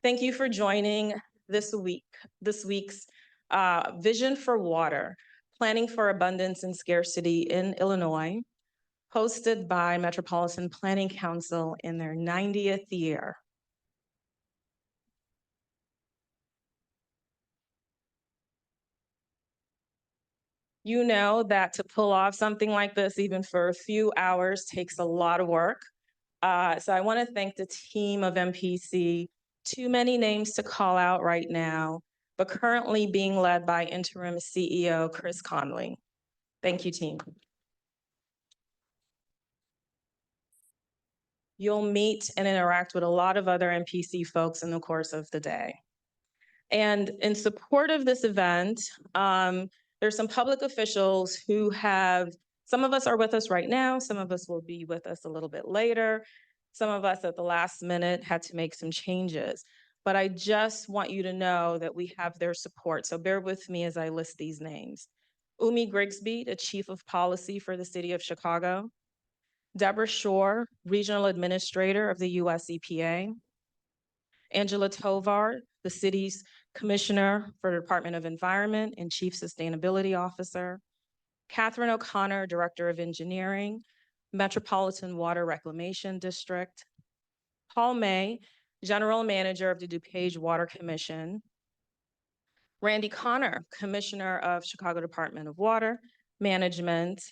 Thank you for joining this week's Vision for Water, Planning for Abundance and Scarcity in Illinois, hosted by Metropolitan Planning Council in their 90th year. You know that to pull off something like this, even for a few hours, takes a lot of work. So I want to thank the team of MPC. Too many names to call out right now, but currently being led by interim CEO Chris Conley. Thank you, team. You'll meet and interact with a lot of other MPC folks in the course of the day. And in support of this event, there's some public officials who some of us are with us right now, some of us will be with us a little bit later. Some of us at the last minute had to make some changes. But I just want you to know that we have their support. So bear with me as I list these names. Umi Grigsby, the Chief of Policy for the City of Chicago. Deborah Shore, Regional Administrator of the US EPA. Angela Tovar, the city's Commissioner for the Department of Environment and Chief Sustainability Officer. Catherine O'Connor, Director of Engineering, Metropolitan Water Reclamation District. Paul May, General Manager of the DuPage Water Commission. Randy Connor, Commissioner of Chicago Department of Water Management.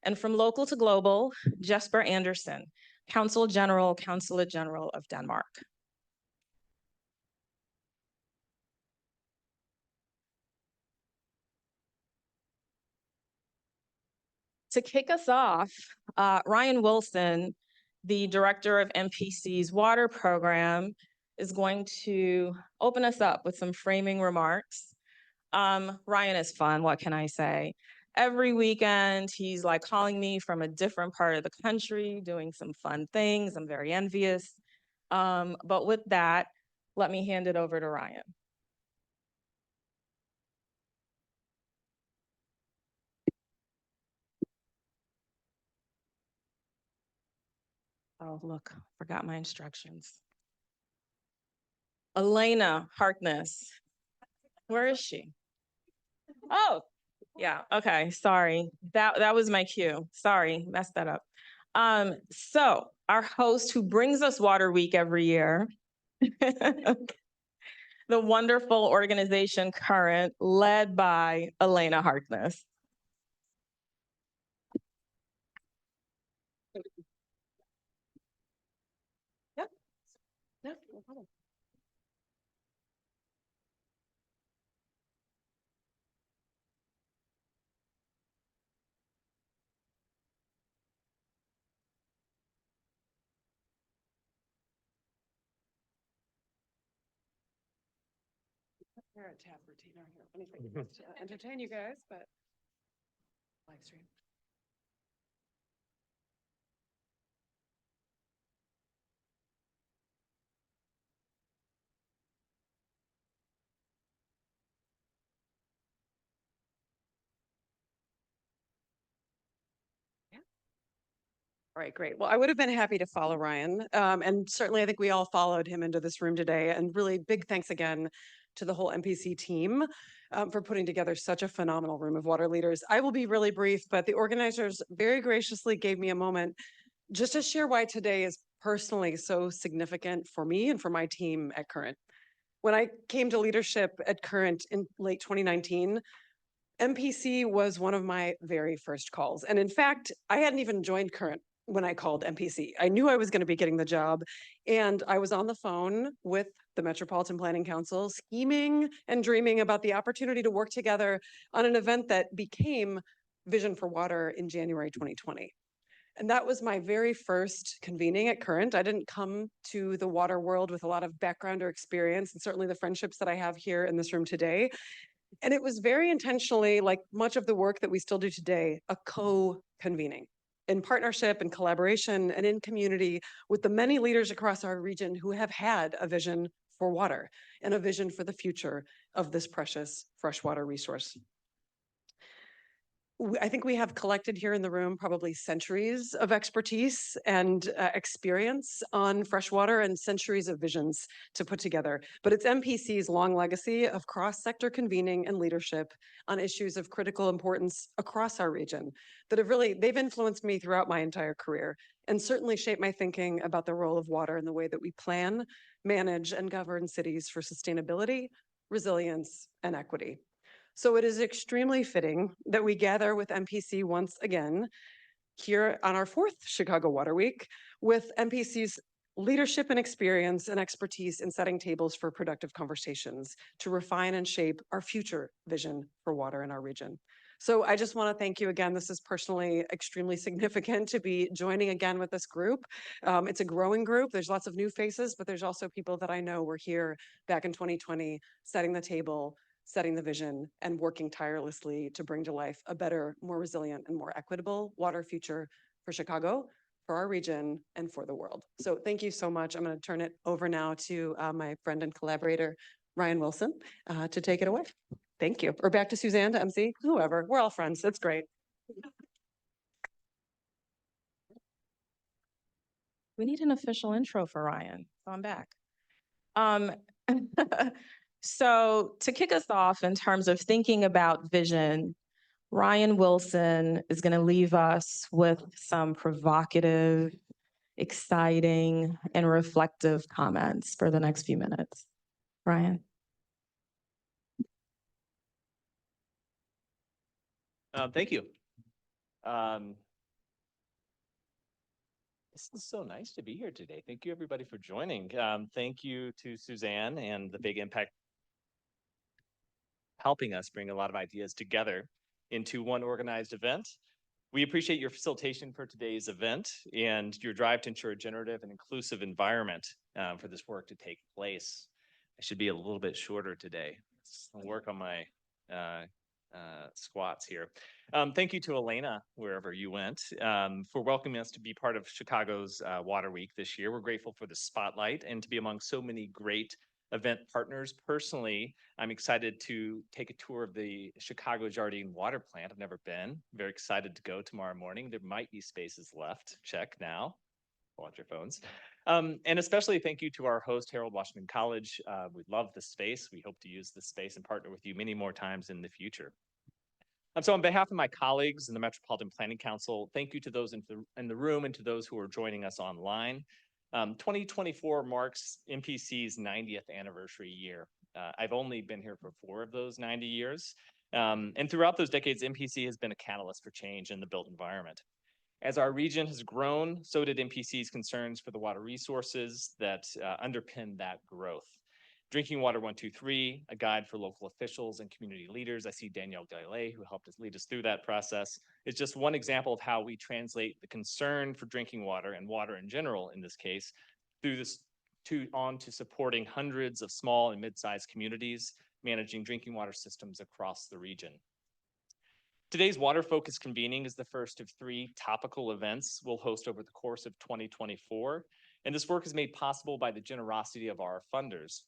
And from local to global, Jesper Andersen, Consulate General of Denmark. To kick us off, Ryan Wilson, the director of MPC's water program, is going to open us up with some framing remarks. Ryan is fun, what can I say? Every weekend, he's like calling me from a different part of the country, doing some fun things. I'm very envious. But with that, let me hand it over to Ryan. Oh, look, forgot my instructions. Elena Harkness. Where is she? Oh, yeah, okay, sorry. That was my cue. Sorry, messed that up. So our host who brings us Water Week every year, the wonderful organization Current, led by Elena Harkness. Yep, no problem. We're at tap routine out here. Anything to entertain you guys, but live stream. All right, great. Well, I would have been happy to follow Ryan. And certainly I think we all followed him into this room today. And really big thanks again to the whole MPC team for putting together such a phenomenal room of water leaders. I will be really brief, but the organizers very graciously gave me a moment just to share why today is personally so significant for me and for my team at Current. When I came to leadership at Current in late 2019, MPC was one of my very first calls. And in fact, I hadn't even joined Current when I called MPC. I knew I was going to be getting the job, and I was on the phone with the Metropolitan Planning Council, scheming and dreaming about the opportunity to work together on an event that became Vision for Water in January 2020. And that was my very first convening at Current. I didn't come to the water world with a lot of background or experience, and certainly the friendships that I have here in this room today. And it was very intentionally, like much of the work that we still do today, a co-convening in partnership and collaboration and in community with the many leaders across our region who have had a vision for water and a vision for the future of this precious freshwater resource. I think we have collected here in the room probably centuries of expertise and experience on freshwater and centuries of visions to put together. But it's MPC's long legacy of cross-sector convening and leadership on issues of critical importance across our region that they've influenced me throughout my entire career and certainly shaped my thinking about the role of water in the way that we plan, manage, and govern cities for sustainability, resilience, and equity. So it is extremely fitting that we gather with MPC once again here on our fourth Chicago Water Week with MPC's leadership and experience and expertise in setting tables for productive conversations to refine and shape our future vision for water in our region. So I just want to thank you again. This is personally extremely significant to be joining again with this group. It's a growing group. There's lots of new faces, but there's also people that I know were here back in 2020, setting the table, setting the vision, and working tirelessly to bring to life a better, more resilient, and more equitable water future for Chicago, for our region, and for the world. So thank you so much. I'm going to turn it over now to my friend and collaborator, Ryan Wilson, to take it away. Thank you. Or back to Suzanne, to MC, whoever. We're all friends. That's great. We need an official intro for Ryan, so I'm back. So to kick us off in terms of thinking about vision, Ryan Wilson is going to leave us with some provocative, exciting, and reflective comments for the next few minutes. Ryan. Thank you. This is so nice to be here today. Thank you, everybody, for joining. Thank you to Suzanne and the Big Impact helping us bring a lot of ideas together into one organized event. We appreciate your facilitation for today's event and your drive to ensure a generative and inclusive environment for this work to take place. I should be a little bit shorter today. I'll work on my squats here. Thank you to Elena, wherever you went, for welcoming us to be part of Chicago's Water Week this year. We're grateful for the spotlight and to be among so many great event partners. Personally, I'm excited to take a tour of the Chicago Jardine Water Plant. I've never been. Very excited to go tomorrow morning. There might be spaces left. Check now. Watch your phones. And especially thank you to our host, Harold Washington College. We love the space. We hope to use this space and partner with you many more times in the future. So on behalf of my colleagues in the Metropolitan Planning Council, thank you to those in the room and to those who are joining us online. 2024 marks MPC's 90th anniversary year. I've only been here for 4 of those 90 years. And throughout those decades, MPC has been a catalyst for change in the built environment. As our region has grown, so did MPC's concerns for the water resources that underpin that growth. Drinking Water 123, a guide for local officials and community leaders. I see Danielle Gallet, who helped us lead us through that process. It's just one example of how we translate the concern for drinking water and water in general, in this case, through this on to supporting hundreds of small and mid-sized communities managing drinking water systems across the region. Today's water focus convening is the first of 3 topical events we'll host over the course of 2024. And this work is made possible by the generosity of our funders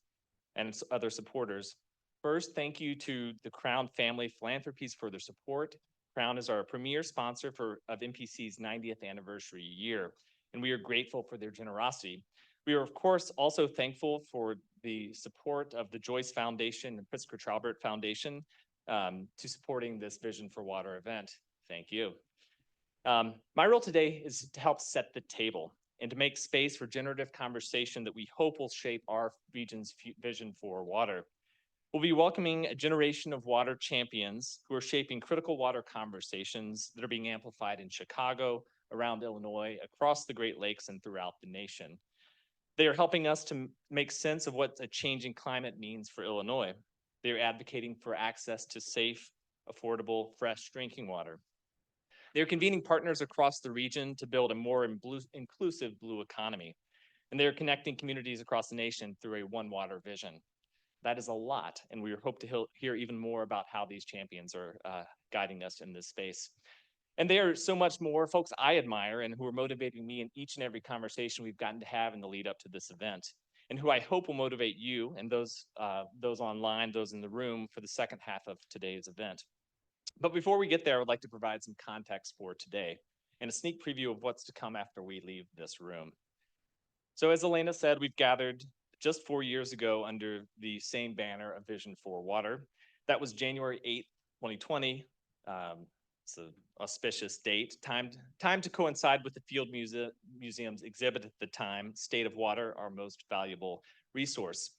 and its other supporters. First, thank you to the Crown Family Philanthropies for their support. Crown is our premier sponsor of MPC's 90th anniversary year, and we are grateful for their generosity. We are, of course, also thankful for the support of the Joyce Foundation and Pritzker Traubert Foundation to supporting this Vision for Water event. Thank you. My role today is to help set the table and to make space for generative conversation that we hope will shape our region's vision for water. We'll be welcoming a generation of water champions who are shaping critical water conversations that are being amplified in Chicago, around Illinois, across the Great Lakes, and throughout the nation. They are helping us to make sense of what a changing climate means for Illinois. They are advocating for access to safe, affordable, fresh drinking water. They're convening partners across the region to build a more inclusive blue economy. And they're connecting communities across the nation through a One Water vision. That is a lot, and we hope to hear even more about how these champions are guiding us in this space. And they are so much more folks I admire and who are motivating me in each and every conversation we've gotten to have in the lead up to this event, and who I hope will motivate you and those online, those in the room for the second half of today's event. But before we get there, I would like to provide some context for today and a sneak preview of what's to come after we leave this room. So as Elena said, we've gathered just 4 years ago under the same banner of Vision for Water. That was January 8th, 2020. It's an auspicious date, time to coincide with the Field Museum's exhibit at the time, State of Water, Our Most Valuable Resource.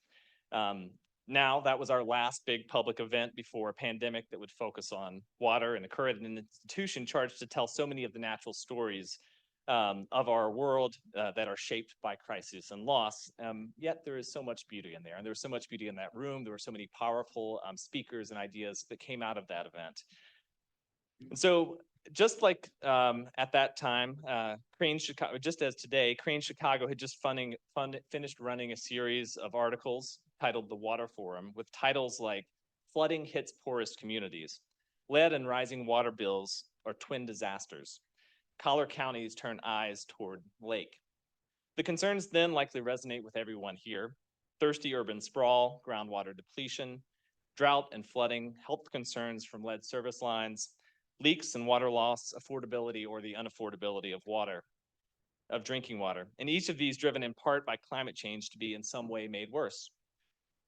Now, that was our last big public event before a pandemic that would focus on water and occur at an institution charged to tell so many of the natural stories of our world that are shaped by crisis and loss. Yet there is so much beauty in there, and there was so much beauty in that room. There were so many powerful speakers and ideas that came out of that event. And so just like at that time, Crane Chicago, just as today, Crane Chicago had just finished running a series of articles titled The Water Forum, with titles like Flooding Hits Poorest Communities, Lead and Rising Water Bills Are Twin Disasters, Collar Counties Turn Eyes Toward Lake. The concerns then likely resonate with everyone here: thirsty urban sprawl, groundwater depletion, drought and flooding, health concerns from lead service lines, leaks and water loss, affordability or the unaffordability of water, of drinking water, and each of these driven in part by climate change to be in some way made worse.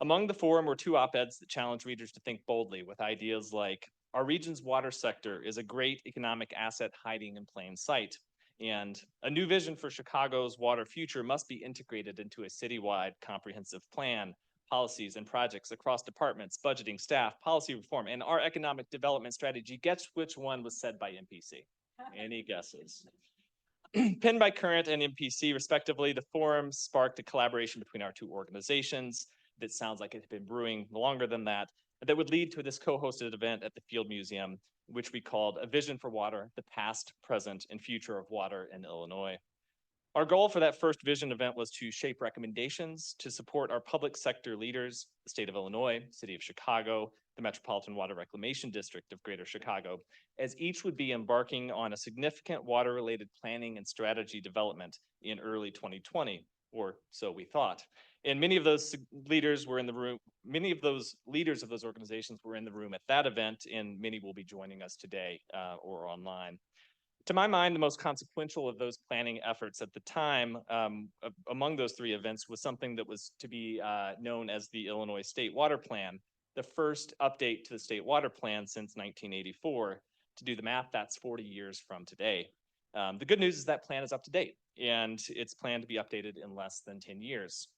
Among the forum were 2 op-eds that challenge readers to think boldly, with ideas like, our region's water sector is a great economic asset hiding in plain sight, and a new vision for Chicago's water future must be integrated into a citywide comprehensive plan, policies and projects across departments, budgeting, staff, policy reform, and our economic development strategy. Guess which one was said by MPC? Any guesses? Penned by Current and MPC, respectively, the forum sparked a collaboration between our 2 organizations that sounds like it had been brewing longer than that would lead to this co-hosted event at the Field Museum, which we called A Vision for Water, the Past, Present, and Future of Water in Illinois. Our goal for that first vision event was to shape recommendations to support our public sector leaders, the state of Illinois, city of Chicago, the Metropolitan Water Reclamation District of Greater Chicago, as each would be embarking on a significant water-related planning and strategy development in early 2020, or so we thought. And many of those leaders were in the room, many of those leaders of those organizations were in the room at that event, and many will be joining us today or online. To my mind, the most consequential of those planning efforts at the time, among those 3 events, was something that was to be known as the Illinois State Water Plan, the first update to the State Water Plan since 1984. To do the math, that's 40 years from today. The good news is that plan is up to date, and it's planned to be updated in less than 10 years.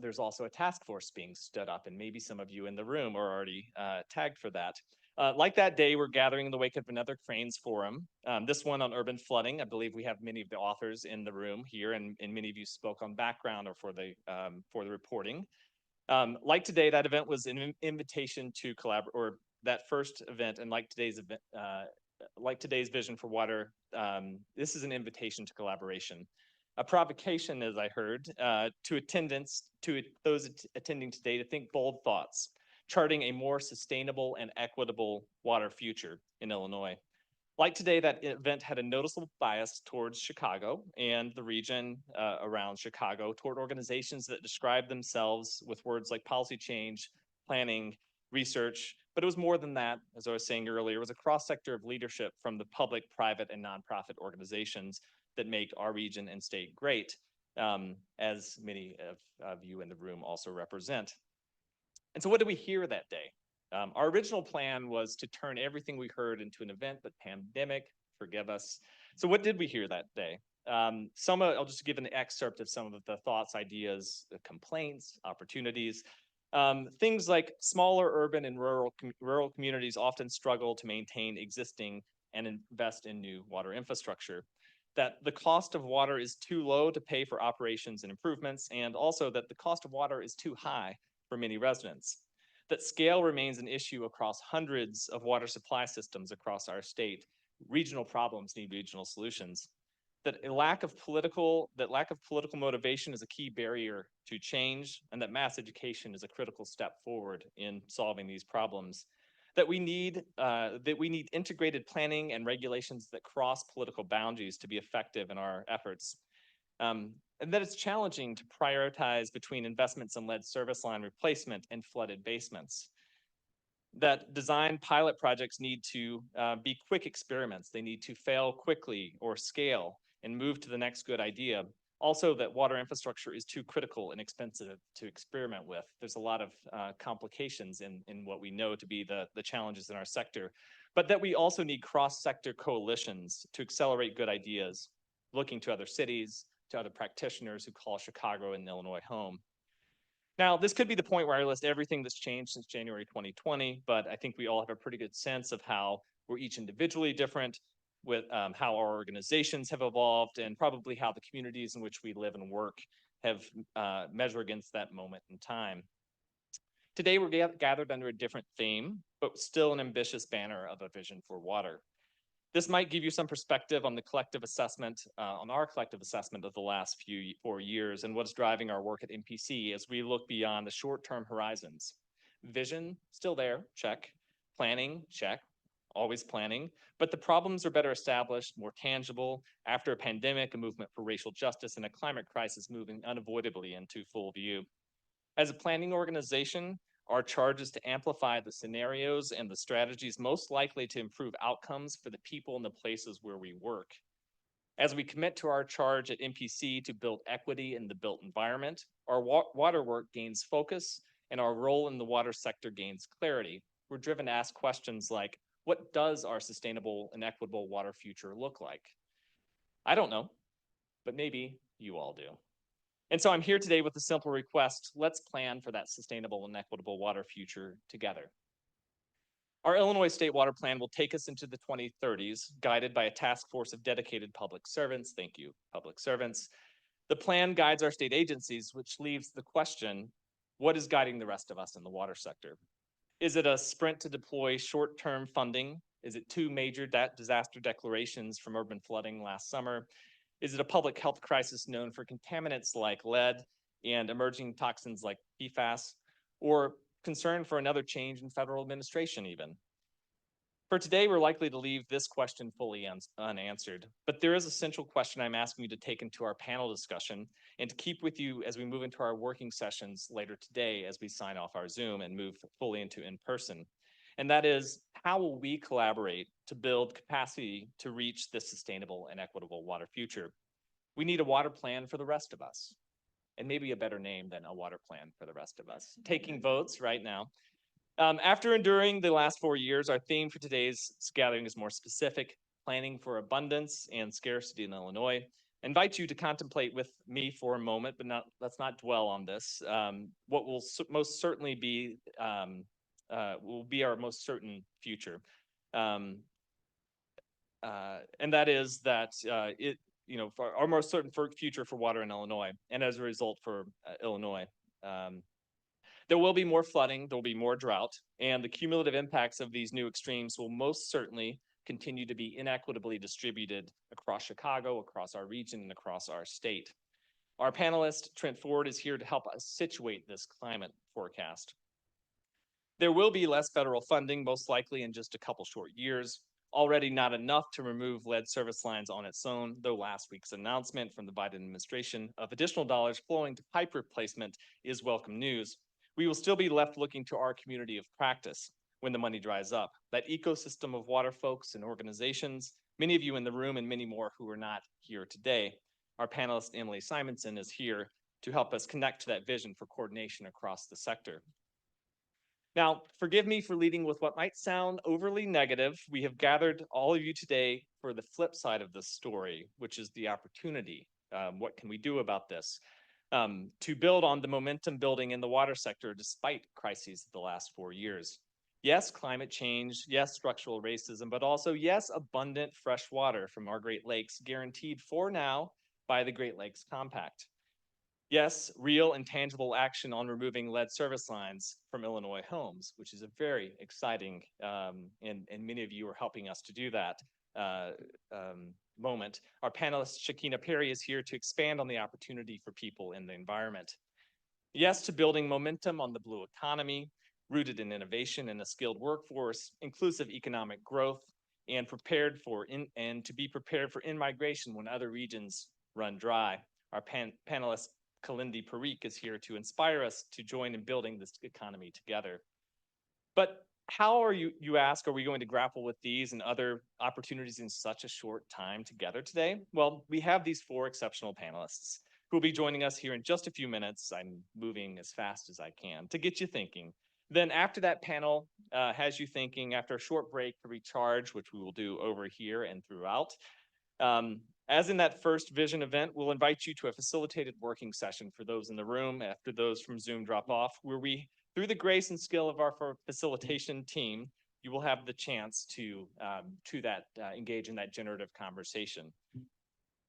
There's also a task force being stood up, and maybe some of you in the room are already tagged for that. Like that day, we're gathering in the wake of another Cranes Forum, this one on urban flooding. I believe we have many of the authors in the room here, and many of you spoke on background or for the reporting. Like today, that event was an invitation to collaborate, or that first event, and like today's event, like today's Vision for Water, this is an invitation to collaboration. A provocation, as I heard, to those attending today to think bold thoughts, charting a more sustainable and equitable water future in Illinois. Like today, that event had a noticeable bias towards Chicago and the region around Chicago, toward organizations that describe themselves with words like policy change, planning, research. But it was more than that, as I was saying earlier. It was a cross-sector of leadership from the public, private, and nonprofit organizations that make our region and state great, as many of you in the room also represent. And so what did we hear that day? Our original plan was to turn everything we heard into an event, but pandemic, forgive us. So what did we hear that day? I'll just give an excerpt of some of the thoughts, ideas, complaints, opportunities. Things like smaller urban and rural communities often struggle to maintain existing and invest in new water infrastructure. That the cost of water is too low to pay for operations and improvements, and also that the cost of water is too high for many residents. That scale remains an issue across hundreds of water supply systems across our state. Regional problems need regional solutions. That lack of political motivation is a key barrier to change, and that mass education is a critical step forward in solving these problems. That we need integrated planning and regulations that cross political boundaries to be effective in our efforts. And that it's challenging to prioritize between investments in lead service line replacement and flooded basements. that design pilot projects need to be quick experiments. They need to fail quickly or scale and move to the next good idea. Also, that water infrastructure is too critical and expensive to experiment with. There's a lot of complications in what we know to be the challenges in our sector, but that we also need cross-sector coalitions to accelerate good ideas, looking to other cities, to other practitioners who call Chicago and Illinois home. Now, this could be the point where I list everything that's changed since January 2020, but I think we all have a pretty good sense of how we're each individually different, with how our organizations have evolved, and probably how the communities in which we live and work have measured against that moment in time. Today, we're gathered under a different theme, but still an ambitious banner of a vision for water. This might give you some perspective on the collective assessment, on our collective assessment of the last 4 years and what's driving our work at MPC as we look beyond the short-term horizons. Vision, still there, check. Planning, check, always planning. But the problems are better established, more tangible, after a pandemic, a movement for racial justice, and a climate crisis moving unavoidably into full view. As a planning organization, our charge is to amplify the scenarios and the strategies most likely to improve outcomes for the people and the places where we work. As we commit to our charge at MPC to build equity in the built environment, our water work gains focus and our role in the water sector gains clarity. We're driven to ask questions like, what does our sustainable and equitable water future look like? I don't know, but maybe you all do. And so I'm here today with a simple request. Let's plan for that sustainable and equitable water future together. Our Illinois State Water Plan will take us into the 2030s, guided by a task force of dedicated public servants. Thank you, public servants. The plan guides our state agencies, which leaves the question, what is guiding the rest of us in the water sector? Is it a sprint to deploy short-term funding? Is it 2 major disaster declarations from urban flooding last summer? Is it a public health crisis known for contaminants like lead and emerging toxins like PFAS, or concern for another change in federal administration even? For today, we're likely to leave this question fully unanswered, but there is a central question I'm asking you to take into our panel discussion and to keep with you as we move into our working sessions later today as we sign off our Zoom and move fully into in-person. And that is, how will we collaborate to build capacity to reach this sustainable and equitable water future? We need a water plan for the rest of us, and maybe a better name than a water plan for the rest of us. Taking votes right now. After enduring the last 4 years, our theme for today's gathering is more specific, planning for abundance and scarcity in Illinois. I invite you to contemplate with me for a moment, but let's not dwell on this. What will most certainly be will be our most certain future. And that is that for our most certain future for water in Illinois, and as a result for Illinois. There will be more flooding, there will be more drought, and the cumulative impacts of these new extremes will most certainly continue to be inequitably distributed across Chicago, across our region, and across our state. Our panelist, Trent Ford, is here to help us situate this climate forecast. There will be less federal funding, most likely in just a couple short years. Already not enough to remove lead service lines on its own, though last week's announcement from the Biden administration of additional dollars flowing to pipe replacement is welcome news. We will still be left looking to our community of practice when the money dries up. That ecosystem of water folks and organizations, many of you in the room and many more who are not here today. Our panelist, Emily Simonson, is here to help us connect to that vision for coordination across the sector. Now, forgive me for leading with what might sound overly negative. We have gathered all of you today for the flip side of this story, which is the opportunity. What can we do about this? To build on the momentum building in the water sector despite crises of the last 4 years. Yes, climate change, yes, structural racism, but also yes, abundant fresh water from our Great Lakes guaranteed for now by the Great Lakes Compact. Yes, real and tangible action on removing lead service lines from Illinois homes, which is a very exciting, and many of you are helping us to do that moment. Our panelist, Shakina Perry, is here to expand on the opportunity for people in the environment. Yes, to building momentum on the blue economy, rooted in innovation and a skilled workforce, inclusive economic growth, and to be prepared for in-migration when other regions run dry. Our panelist, Kalindi Parikh, is here to inspire us to join in building this economy together. But How are you ask, are we going to grapple with these and other opportunities in such a short time together today? Well, we have these four exceptional panelists who will be joining us here in just a few minutes. I'm moving as fast as I can to get you thinking. Then after that panel has you thinking, after a short break to recharge, which we will do over here and throughout, as in that first vision event, we'll invite you to a facilitated working session for those in the room after those from Zoom drop off, where we, through the grace and skill of our facilitation team, you will have the chance to engage in that generative conversation.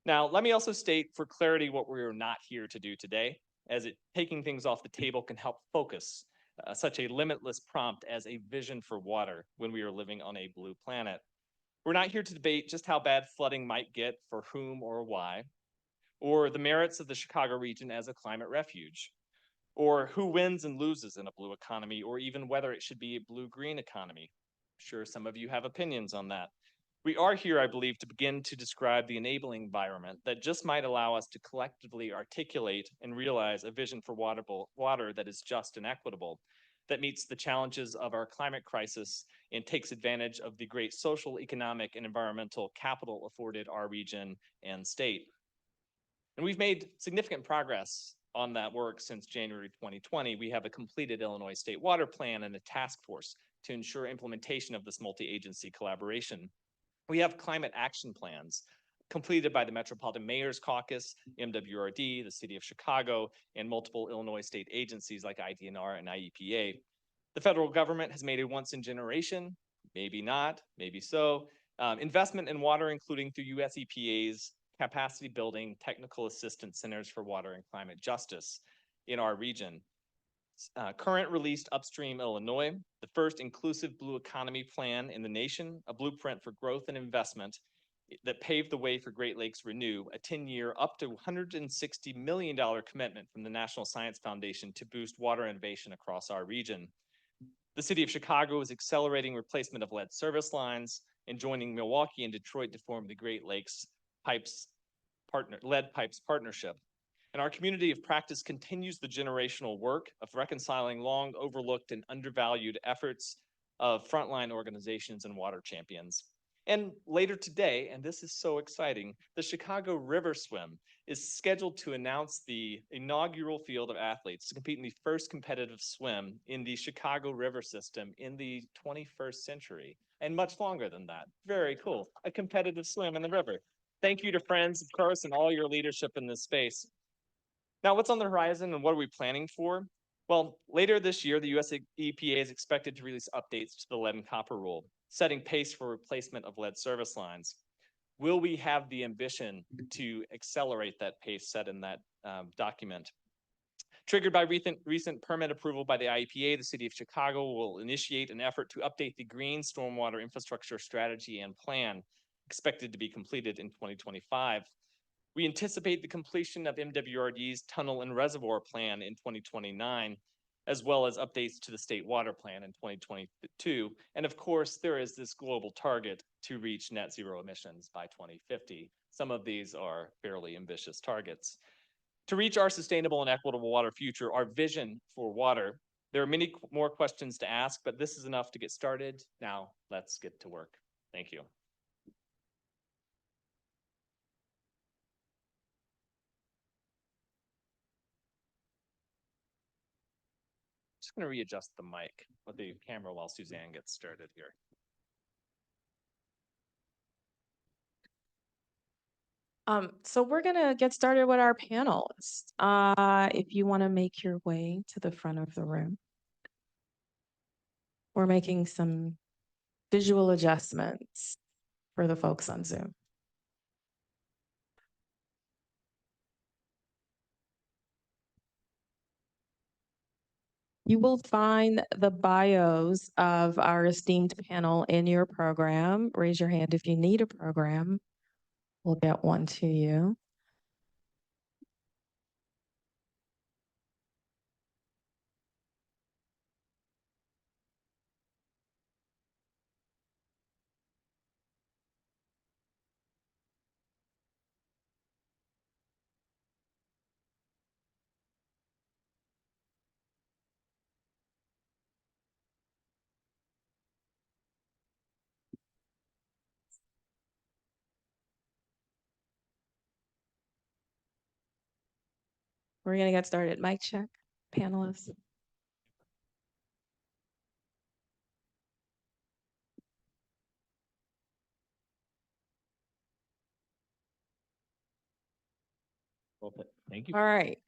Now, let me also state for clarity what we are not here to do today, as taking things off the table can help focus such a limitless prompt as a vision for water when we are living on a blue planet. We're not here to debate just how bad flooding might get for whom or why, or the merits of the Chicago region as a climate refuge, or who wins and loses in a blue economy, or even whether it should be a blue-green economy. I'm sure some of you have opinions on that. We are here, I believe, to begin to describe the enabling environment that just might allow us to collectively articulate and realize a vision for water that is just and equitable, that meets the challenges of our climate crisis and takes advantage of the great social, economic, and environmental capital afforded our region and state. And we've made significant progress on that work since January 2020. We have a completed Illinois State Water Plan and a task force to ensure implementation of this multi-agency collaboration. We have climate action plans completed by the Metropolitan Mayor's Caucus, MWRD, the City of Chicago, and multiple Illinois state agencies like IDNR and IEPA. The federal government has made a once-in-generation, maybe not, maybe so, investment in water, including through US EPA's capacity building technical assistance centers for water and climate justice in our region. Current released Upstream Illinois, the first inclusive blue economy plan in the nation, a blueprint for growth and investment that paved the way for Great Lakes Renew, a 10-year up to $160 million commitment from the National Science Foundation to boost water innovation across our region. The City of Chicago is accelerating replacement of lead service lines and joining Milwaukee and Detroit to form the Great Lakes Lead Pipes Partnership. And our community of practice continues the generational work of reconciling long overlooked and undervalued efforts of frontline organizations and water champions. And later today, and this is so exciting, the Chicago River Swim is scheduled to announce the inaugural field of athletes to compete in the first competitive swim in the Chicago River system in the 21st century, and much longer than that. Very cool, a competitive swim in the river. Thank you to Friends, of course, and all your leadership in this space. Now, what's on the horizon and what are we planning for? Well, later this year, the US EPA is expected to release updates to the lead and copper rule, setting pace for replacement of lead service lines. Will we have the ambition to accelerate that pace set in that document? Triggered by recent permit approval by the IEPA, the City of Chicago will initiate an effort to update the Green Stormwater Infrastructure Strategy and Plan, expected to be completed in 2025. We anticipate the completion of MWRD's Tunnel and Reservoir Plan in 2029, as well as updates to the State Water Plan in 2022. And of course, there is this global target to reach net zero emissions by 2050. Some of these are fairly ambitious targets. To reach our sustainable and equitable water future, our vision for water, there are many more questions to ask, but this is enough to get started. Now, let's get to work. Thank you. Just going to readjust the mic with the camera while Suzanne gets started here. So we're gonna get started with our panelists. If you want to make your way to the front of the room. We're making some visual adjustments for the folks on Zoom. You will find the bios of our esteemed panel in your program. Raise your hand if you need a program. We'll get one to you. We're gonna get started. Mic check, panelists. Well, thank you. All right.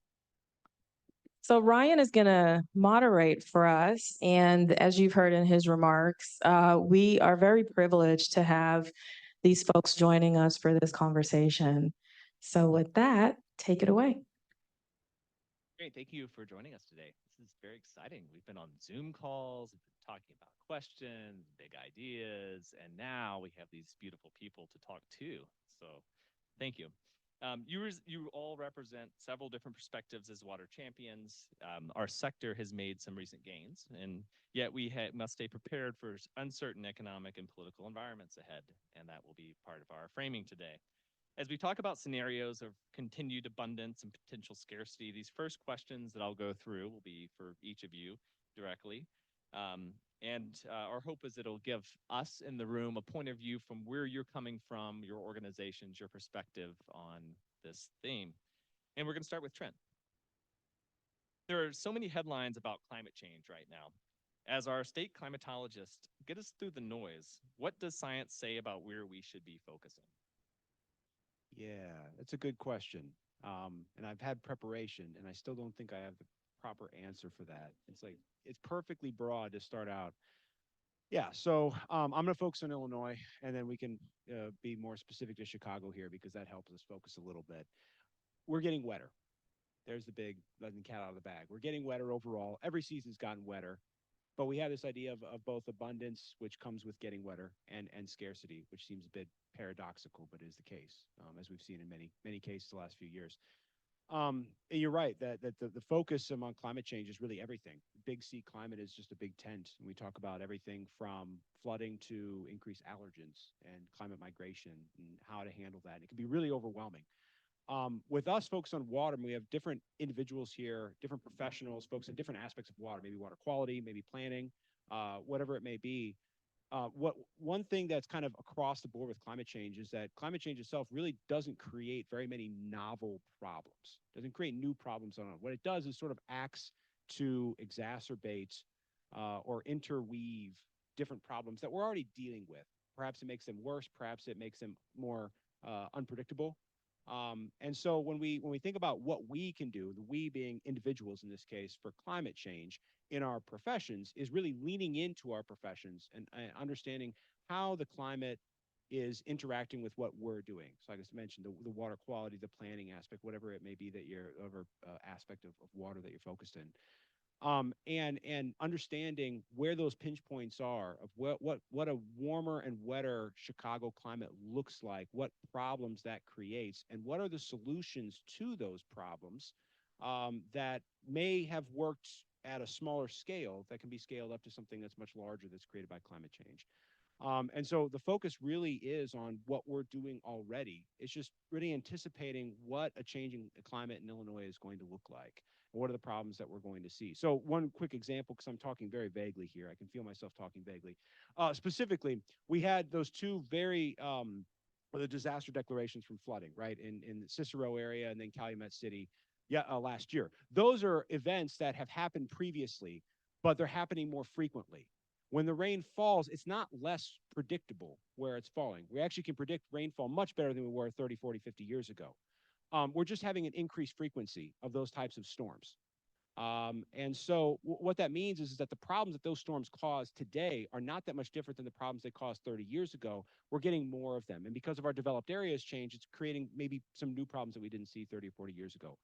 So Ryan is gonna moderate for us, and as you've heard in his remarks, we are very privileged to have these folks joining us for this conversation. So with that, take it away. Great. Thank you for joining us today. This is very exciting. We've been on Zoom calls, we've been talking about questions, big ideas, and now we have these beautiful people to talk to. So thank you. You all represent several different perspectives as water champions. Our sector has made some recent gains, and yet we must stay prepared for uncertain economic and political environments ahead, and that will be part of our framing today. As we talk about scenarios of continued abundance and potential scarcity, these first questions that I'll go through will be for each of you directly. Our hope is it'll give us in the room a point of view from where you're coming from, your organizations, your perspective on this theme. And we're going to start with Trent. There are so many headlines about climate change right now. As our state climatologist, get us through the noise. What does science say about where we should be focusing? Yeah, that's a good question. And I've had preparation, and I still don't think I have the proper answer for that. It's perfectly broad to start out. Yeah, so I'm going to focus on Illinois, and then we can be more specific to Chicago here because that helps us focus a little bit. We're getting wetter. There's the big letting the cat out of the bag. We're getting wetter overall. Every season's gotten wetter. But we have this idea of both abundance, which comes with getting wetter, and scarcity, which seems a bit paradoxical, but is the case, as we've seen in many cases the last few years. And you're right that the focus among climate change is really everything. Big C climate is just a big tent. And we talk about everything from flooding to increased allergens and climate migration and how to handle that. It can be really overwhelming. With us folks on water, we have different individuals here, different professionals, folks in different aspects of water, maybe water quality, maybe planning, whatever it may be. One thing that's kind of across the board with climate change is that climate change itself really doesn't create very many novel problems, doesn't create new problems on it. What it does is sort of acts to exacerbate or interweave different problems that we're already dealing with. Perhaps it makes them worse, perhaps it makes them more unpredictable. And so when we think about what we can do, the we being individuals in this case for climate change in our professions, is really leaning into our professions and understanding how the climate is interacting with what we're doing. So like I mentioned, the water quality, the planning aspect, whatever it may be that you're over aspect of water that you're focused in. And understanding where those pinch points are of what a warmer and wetter Chicago climate looks like, what problems that creates, and what are the solutions to those problems that may have worked at a smaller scale that can be scaled up to something that's much larger that's created by climate change. And so the focus really is on what we're doing already. It's just really anticipating what a changing climate in Illinois is going to look like. And what are the problems that we're going to see? So one quick example, because I'm talking very vaguely here. I can feel myself talking vaguely. Specifically, we had those two very the disaster declarations from flooding, right, in the Cicero area and then Calumet City last year. Those are events that have happened previously, but they're happening more frequently. When the rain falls, it's not less predictable where it's falling. We actually can predict rainfall much better than we were 30, 40, 50 years ago. We're just having an increased frequency of those types of storms. And so what that means is that the problems that those storms cause today are not that much different than the problems they caused 30 years ago. We're getting more of them. And because of our developed areas change, it's creating maybe some new problems that we didn't see 30 or 40 years ago.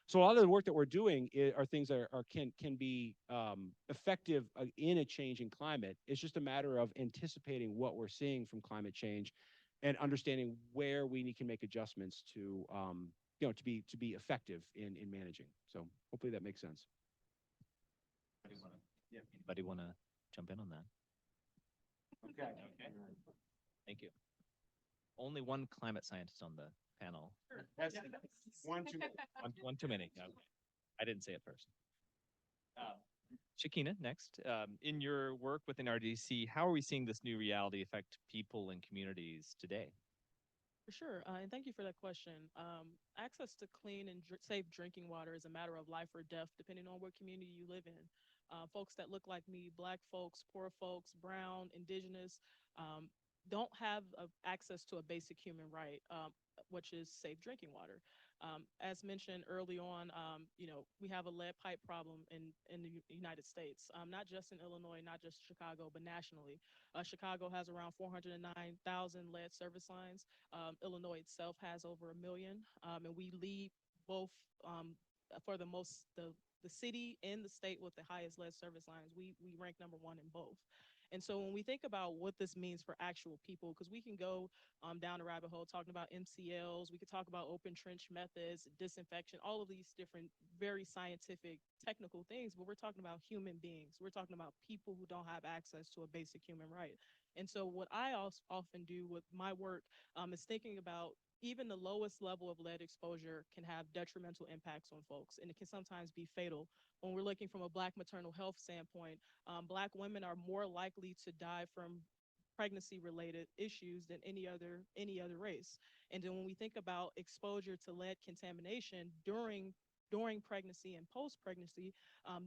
So a lot of the work that we're doing are things that can be effective in a changing climate. It's just a matter of anticipating what we're seeing from climate change and understanding where we can make adjustments to to be effective in managing. So hopefully that makes sense. Anybody want to jump in on that? Okay. Thank you. Only one climate scientist on the panel. That's one too many. One too many. Okay. I didn't say it first. Shakina, next. In your work within RDC, how are we seeing this new reality affect people and communities today? For sure, and thank you for that question. Access to clean and safe drinking water is a matter of life or death, depending on what community you live in. Folks that look like me, Black folks, poor folks, brown, indigenous, um, don't have access to a basic human right, which is safe drinking water. As mentioned early on, we have a lead pipe problem in the United States, not just in Illinois, not just Chicago, but nationally. Chicago has around 409,000 lead service lines. Illinois itself has over 1 million, and we lead both for the city and the state with the highest lead service lines. We rank #1 in both. And so when we think about what this means for actual people, because we can go down a rabbit hole talking about MCLs, we could talk about open trench methods, disinfection, all of these different very scientific, technical things, but we're talking about human beings. We're talking about people who don't have access to a basic human right. And so what I also often do with my work is thinking about even the lowest level of lead exposure can have detrimental impacts on folks, and it can sometimes be fatal. When we're looking from a Black maternal health standpoint, Black women are more likely to die from pregnancy related issues than any other race. And then when we think about exposure to lead contamination during pregnancy and post pregnancy,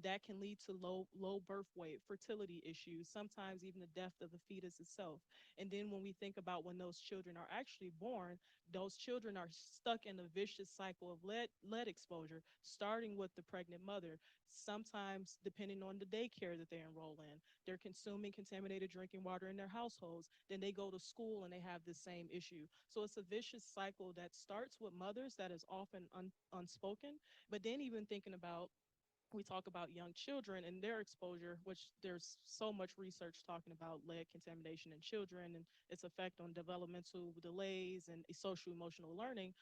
that can lead to low birth weight, fertility issues, sometimes even the death of the fetus itself. And then when we think about when those children are actually born, those children are stuck in a vicious cycle of lead exposure, starting with the pregnant mother. Sometimes, depending on the daycare that they enroll in, they're consuming contaminated drinking water in their households. Then they go to school and they have the same issue. So it's a vicious cycle that starts with mothers that is often unspoken. But then even thinking about, we talk about young children and their exposure, which there's so much research talking about lead contamination in children and its effect on developmental delays and social emotional learning.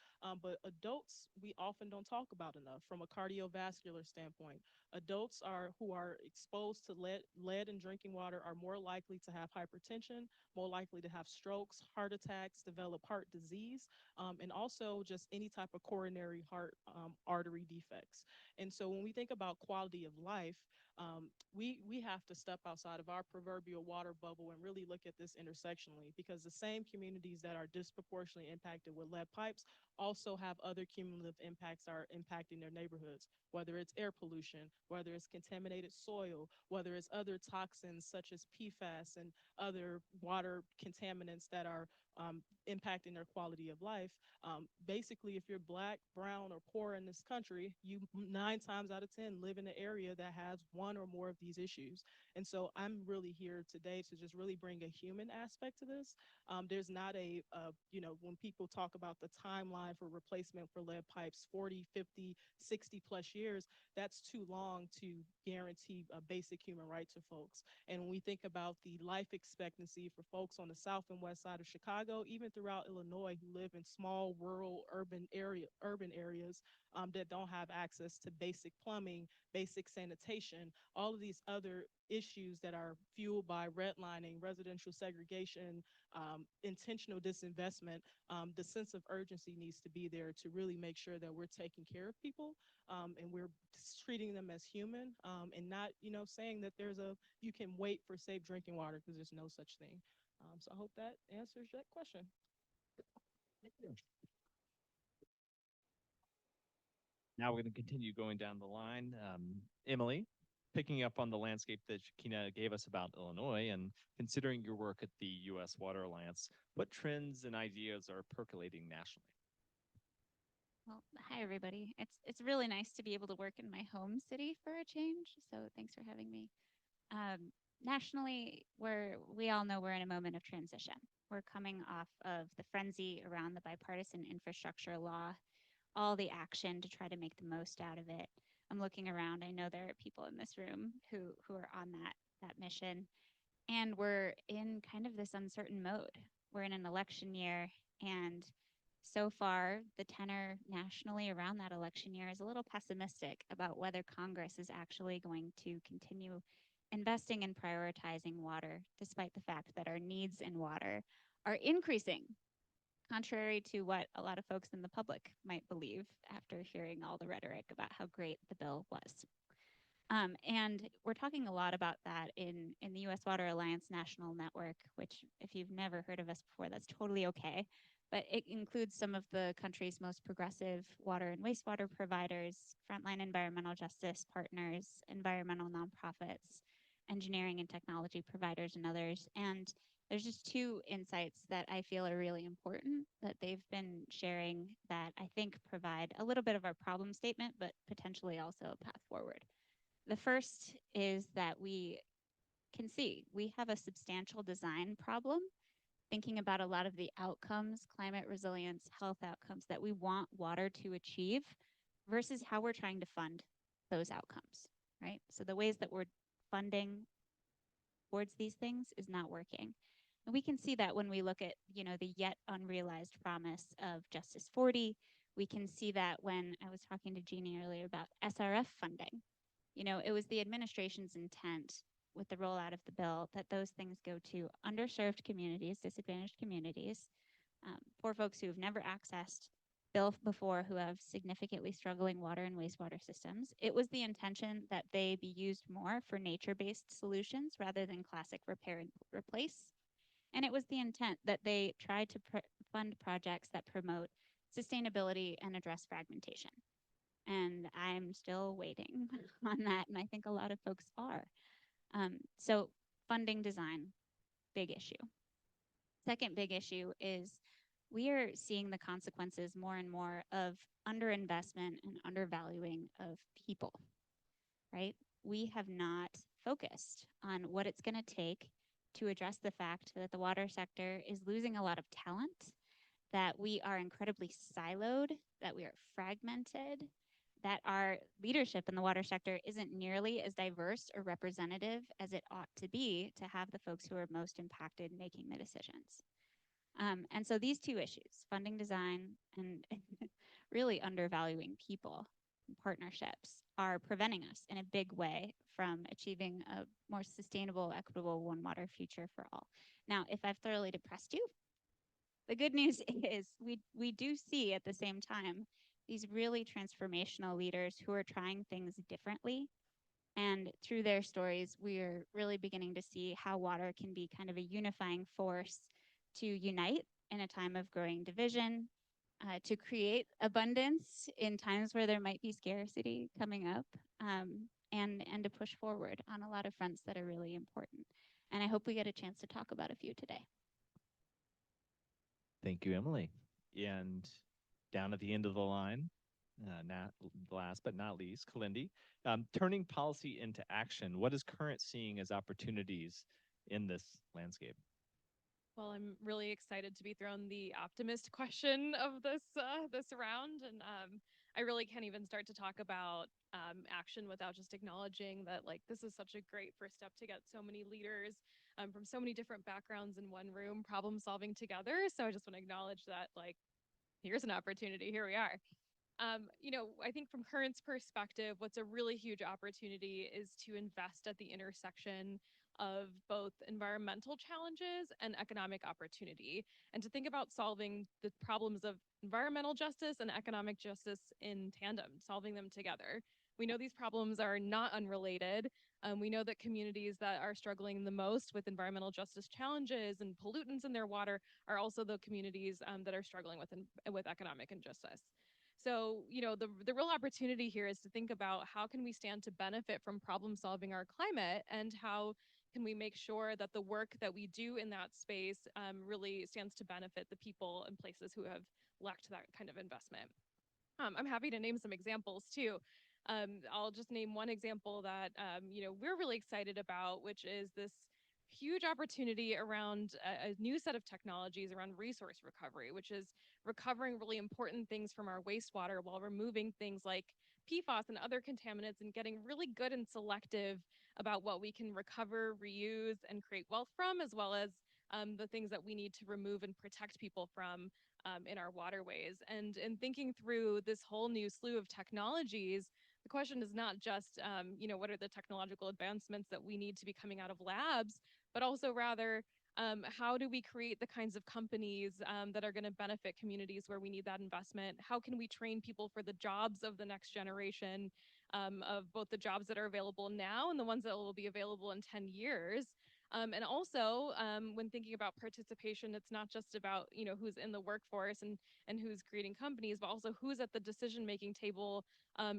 But adults, we often don't talk about enough from a cardiovascular standpoint. Adults who are exposed to lead in drinking water are more likely to have hypertension, more likely to have strokes, heart attacks, develop heart disease, and also just any type of coronary heart artery defects. And so when we think about quality of life, we have to step outside of our proverbial water bubble and really look at this intersectionally, because the same communities that are disproportionately impacted with lead pipes also have other cumulative impacts are impacting their neighborhoods, whether it's air pollution, whether it's contaminated soil, whether it's other toxins such as PFAS and other water contaminants that are impacting their quality of life. Basically, if you're Black, brown, or poor in this country, you 9 times out of 10 live in an area that has one or more of these issues. And so I'm really here today to just really bring a human aspect to this. There's not when people talk about the timeline for replacement for lead pipes, 40, 50, 60 plus years, that's too long to guarantee a basic human right to folks. And when we think about the life expectancy for folks on the south and west side of Chicago, even throughout Illinois, who live in small, rural, urban areas that don't have access to basic plumbing, basic sanitation, all of these other issues that are fueled by redlining, residential segregation, intentional disinvestment, the sense of urgency needs to be there to really make sure that we're taking care of people, and we're treating them as human, and not, saying that you can wait for safe drinking water, because there's no such thing. So I hope that answers that question. Now we're going to continue going down the line. Emily, picking up on the landscape that Shakina gave us about Illinois and considering your work at the U.S. Water Alliance, what trends and ideas are percolating nationally? Well, hi everybody. It's really nice to be able to work in my home city for a change. So thanks for having me. Nationally, we all know we're in a moment of transition. We're coming off of the frenzy around the bipartisan infrastructure law, all the action to try to make the most out of it. I'm looking around. I know there are people in this room who are on that mission, and we're in kind of this uncertain mode. We're in an election year, and so far, the tenor nationally around that election year is a little pessimistic about whether Congress is actually going to continue investing and prioritizing water, despite the fact that our needs in water are increasing, contrary to what a lot of folks in the public might believe after hearing all the rhetoric about how great the bill was. And we're talking a lot about that in the U.S. Water Alliance National Network, which if you've never heard of us before, that's totally okay. but it includes some of the country's most progressive water and wastewater providers, frontline environmental justice partners, environmental nonprofits, engineering and technology providers, and others. And there's just two insights that I feel are really important that they've been sharing that I think provide a little bit of our problem statement, but potentially also a path forward. The first is that we can see we have a substantial design problem, thinking about a lot of the outcomes, climate resilience, health outcomes that we want water to achieve versus how we're trying to fund those outcomes, right? So the ways that we're funding towards these things is not working. And we can see that when we look at, the yet unrealized promise of Justice 40. We can see that when I was talking to Jeannie earlier about SRF funding. It was the administration's intent with the rollout of the bill that those things go to underserved communities, disadvantaged communities, poor folks who have never accessed bill before, who have significantly struggling water and wastewater systems. It was the intention that they be used more for nature-based solutions rather than classic repair and replace. And it was the intent that they try to fund projects that promote sustainability and address fragmentation. And I'm still waiting on that, and I think a lot of folks are. So funding design, big issue. Second big issue is we are seeing the consequences more and more of underinvestment and undervaluing of people, right? We have not focused on what it's going to take to address the fact that the water sector is losing a lot of talent, that we are incredibly siloed, that we are fragmented, that our leadership in the water sector isn't nearly as diverse or representative as it ought to be to have the folks who are most impacted making the decisions. And so these two issues, funding design and really undervaluing people and partnerships, are preventing us in a big way from achieving a more sustainable, equitable, one water future for all. Now, if I've thoroughly depressed you, the good news is we do see at the same time these really transformational leaders who are trying things differently. And through their stories, we are really beginning to see how water can be kind of a unifying force to unite in a time of growing division, to create abundance in times where there might be scarcity coming up, and to push forward on a lot of fronts that are really important. And I hope we get a chance to talk about a few today. Thank you, Emily. And down at the end of the line, not last but not least, Kalindi, turning policy into action. What is Current seeing as opportunities in this landscape? Well, I'm really excited to be thrown the optimist question of this round, and I really can't even start to talk about action without just acknowledging that this is such a great first step to get so many leaders from so many different backgrounds in one room, problem solving together. So I just want to acknowledge that here's an opportunity. Here we are. I think from Current's perspective, what's a really huge opportunity is to invest at the intersection of both environmental challenges and economic opportunity, and to think about solving the problems of environmental justice and economic justice in tandem, solving them together. We know these problems are not unrelated. We know that communities that are struggling the most with environmental justice challenges and pollutants in their water are also the communities that are struggling with economic injustice. So, the real opportunity here is to think about how can we stand to benefit from problem solving our climate, and how can we make sure that the work that we do in that space really stands to benefit the people and places who have lacked that kind of investment. I'm happy to name some examples too. I'll just name one example that we're really excited about, which is this huge opportunity around a new set of technologies around resource recovery, which is recovering really important things from our wastewater while removing things like PFAS and other contaminants, and getting really good and selective about what we can recover, reuse, and create wealth from, as well as the things that we need to remove and protect people from in our waterways. And in thinking through this whole new slew of technologies, the question is not just, what are the technological advancements that we need to be coming out of labs, but also rather, how do we create the kinds of companies that are going to benefit communities where we need that investment? How can we train people for the jobs of the next generation, of both the jobs that are available now and the ones that will be available in 10 years? And also, when thinking about participation, it's not just about, who's in the workforce and who's creating companies, but also who's at the decision-making table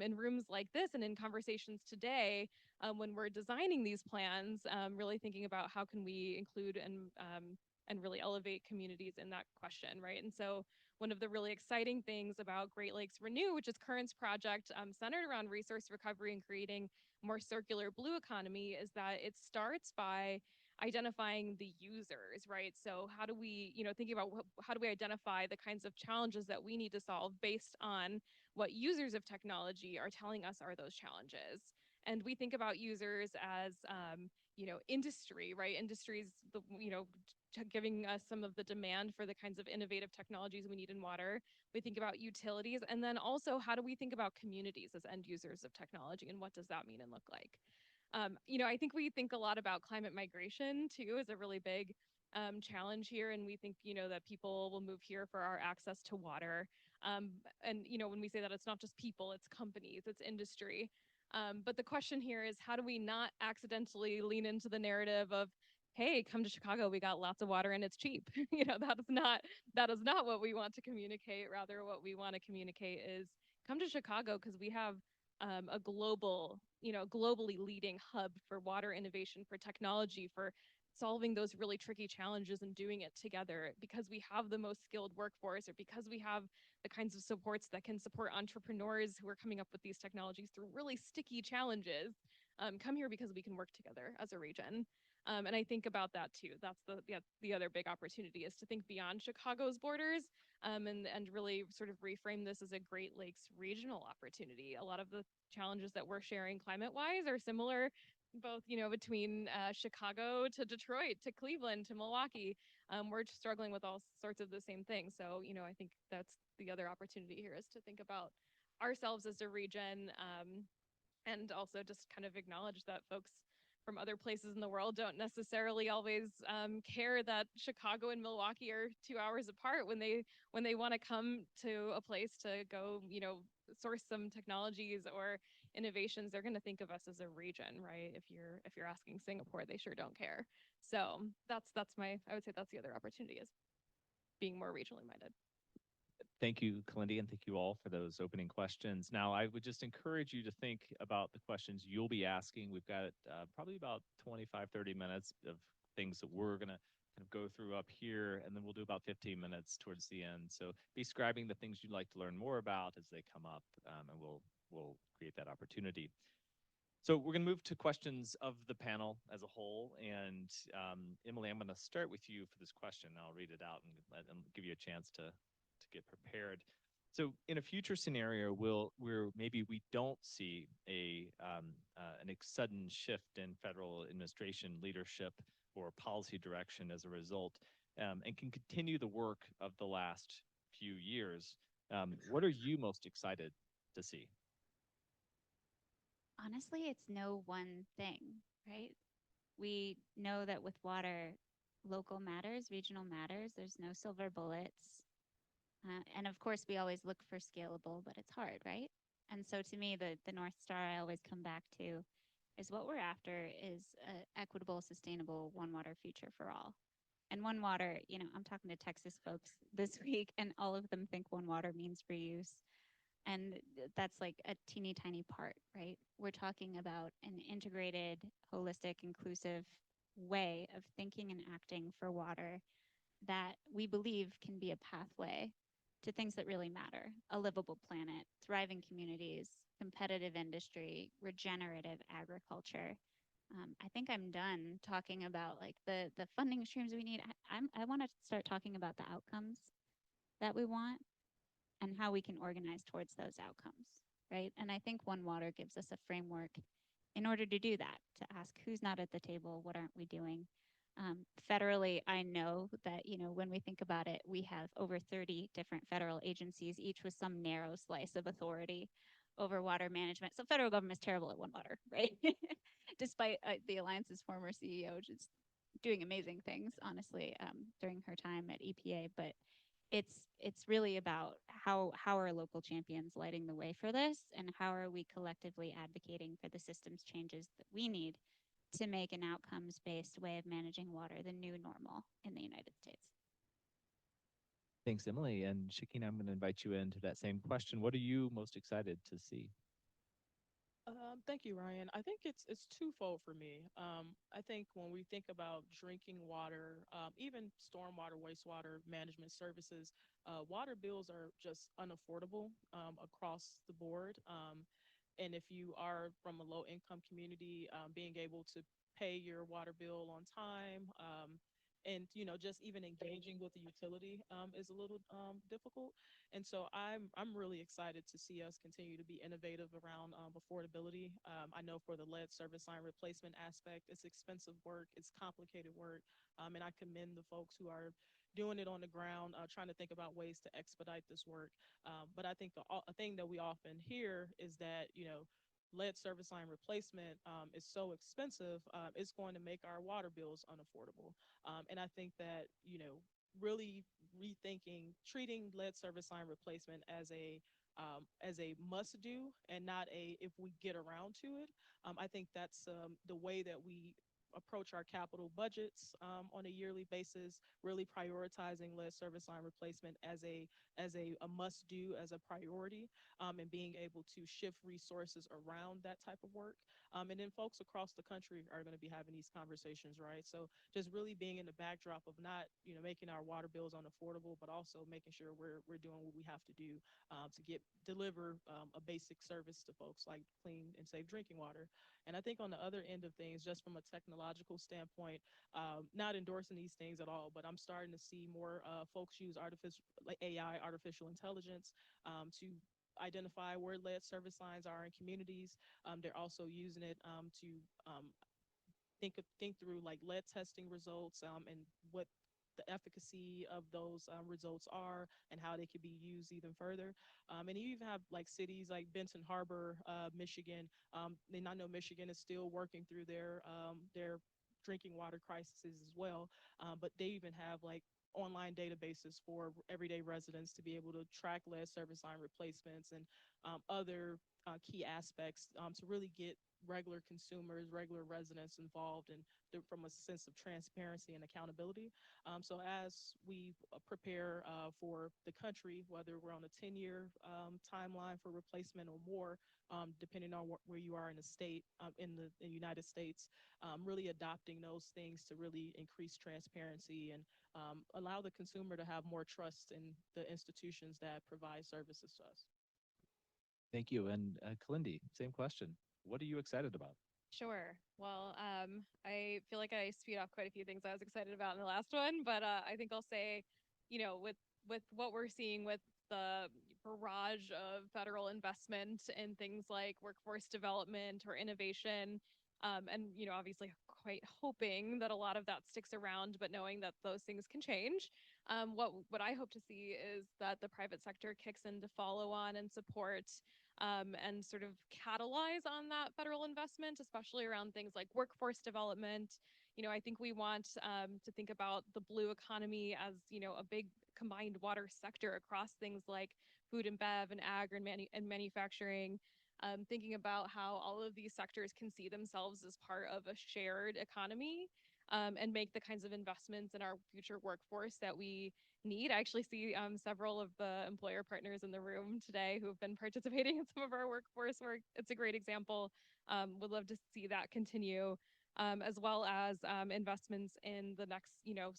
in rooms like this and in conversations today when we're designing these plans, really thinking about how can we include and really elevate communities in that question, right? And so one of the really exciting things about Great Lakes Renew, which is Current's project centered around resource recovery and creating more circular blue economy, is that it starts by identifying the users, right? So how do we, thinking about how do we identify the kinds of challenges that we need to solve based on what users of technology are telling us are those challenges? And we think about users as, industry, right? Industries, giving us some of the demand for the kinds of innovative technologies we need in water. We think about utilities, and then also how do we think about communities as end users of technology, and what does that mean and look like? I think we think a lot about climate migration too as a really big challenge here, and we think that people will move here for our access to water. And when we say that, it's not just people, it's companies, it's industry. But the question here is, how do we not accidentally lean into the narrative of, hey, come to Chicago, we got lots of water and it's cheap. That is not what we want to communicate. Rather, what we want to communicate is, come to Chicago because we have a globally leading hub for water innovation, for technology, for solving those really tricky challenges and doing it together, because we have the most skilled workforce, or because we have the kinds of supports that can support entrepreneurs who are coming up with these technologies through really sticky challenges. Come here because we can work together as a region. And I think about that too. That's the other big opportunity, is to think beyond Chicago's borders, and really sort of reframe this as a Great Lakes regional opportunity. A lot of the challenges that we're sharing climate-wise are similar, both between Chicago to Detroit to Cleveland to Milwaukee. We're struggling with all sorts of the same things. So I think that's the other opportunity here, is to think about ourselves as a region, and also just kind of acknowledge that folks from other places in the world don't necessarily always care that Chicago and Milwaukee are 2 hours apart when they want to come to a place to go, source some technologies or innovations. They're going to think of us as a region, right? If you're asking Singapore, they sure don't care. So I would say that's the other opportunity, is being more regionally minded. Thank you, Kalindi, and thank you all for those opening questions. Now, I would just encourage you to think about the questions you'll be asking. We've got probably about 25, 30 minutes of things that we're going to kind of go through up here, and then we'll do about 15 minutes towards the end. So be scribing the things you'd like to learn more about as they come up, and we'll create that opportunity. So we're going to move to questions of the panel as a whole. And Emily, I'm going to start with you for this question. I'll read it out and give you a chance to get prepared. So in a future scenario, where maybe we don't see a sudden shift in federal administration leadership or policy direction as a result, and can continue the work of the last few years, what are you most excited to see? Honestly, it's no one thing, right? We know that with water, local matters, regional matters. There's no silver bullets. And of course, we always look for scalable, but it's hard, right? And so to me, the North Star I always come back to is, what we're after is an equitable, sustainable One Water future for all. And One Water, I'm talking to Texas folks this week, and all of them think One Water means reuse. And that's like a teeny tiny part, right? We're talking about an integrated, holistic, inclusive way of thinking and acting for water that we believe can be a pathway to things that really matter: a livable planet, thriving communities, competitive industry, regenerative agriculture. I think I'm done talking about like the funding streams we need. I want to start talking about the outcomes that we want and how we can organize towards those outcomes, right? And I think One Water gives us a framework in order to do that, to ask who's not at the table, what aren't we doing? Federally, I know that, when we think about it, we have over 30 different federal agencies, each with some narrow slice of authority over water management. So federal government is terrible at One Water, right? Despite the Alliance's former CEO just doing amazing things, honestly, during her time at EPA. But it's really about how are local champions lighting the way for this, and how are we collectively advocating for the systems changes that we need to make an outcomes-based way of managing water the new normal in the United States. Thanks, Emily. And Shakina, I'm going to invite you into that same question. What are you most excited to see? Thank you, Ryan. I think it's twofold for me. I think when we think about drinking water, even stormwater, wastewater management services, water bills are just unaffordable across the board. And if you are from a low income community, being able to pay your water bill on time, and just even engaging with the utility is a little difficult. And so I'm really excited to see us continue to be innovative around affordability. I know for the lead service line replacement aspect, it's expensive work, it's complicated work, and I commend the folks who are doing it on the ground, trying to think about ways to expedite this work. But I think a thing that we often hear is that lead service line replacement is so expensive, it's going to make our water bills unaffordable. And I think that, really rethinking, treating lead service line replacement as a must do and not a if we get around to it. I think that's the way that we approach our capital budgets on a yearly basis, really prioritizing lead service line replacement as a must do, as a priority, and being able to shift resources around that type of work. And then folks across the country are going to be having these conversations, right? So just really being in the backdrop of not, making our water bills unaffordable, but also making sure we're doing what we have to do to deliver a basic service to folks like clean and safe drinking water. And I think on the other end of things, just from a technological standpoint, not endorsing these things at all, but I'm starting to see more folks use AI, artificial intelligence, to identify where lead service lines are in communities. They're also using it to think through like lead testing results, and what the efficacy of those results are and how they could be used even further. And you even have like cities like Benton Harbor, Michigan. And I know Michigan is still working through their drinking water crises as well. But they even have like online databases for everyday residents to be able to track lead service line replacements and other key aspects, to really get regular consumers, regular residents involved and from a sense of transparency and accountability. So as we prepare for the country, whether we're on a 10-year timeline for replacement or more, depending on where you are in the state, in the United States, really adopting those things to really increase transparency and allow the consumer to have more trust in the institutions that provide services to us. Thank you. And Kalindi, same question. What are you excited about? Sure. Well, I feel like I spewed off quite a few things I was excited about in the last one, but I think I'll say, with what we're seeing with the barrage of federal investment in things like workforce development or innovation, and obviously quite hoping that a lot of that sticks around, but knowing that those things can change. What I hope to see is that the private sector kicks in to follow on and support, and sort of catalyze on that federal investment, especially around things like workforce development. I think we want to think about the blue economy as, a big combined water sector across things like food and bev and ag and manufacturing. Thinking about how all of these sectors can see themselves as part of a shared economy, and make the kinds of investments in our future workforce that we need. I actually see several of the employer partners in the room today who have been participating in some of our workforce work. It's a great example. Would love to see that continue, as well as investments in the next,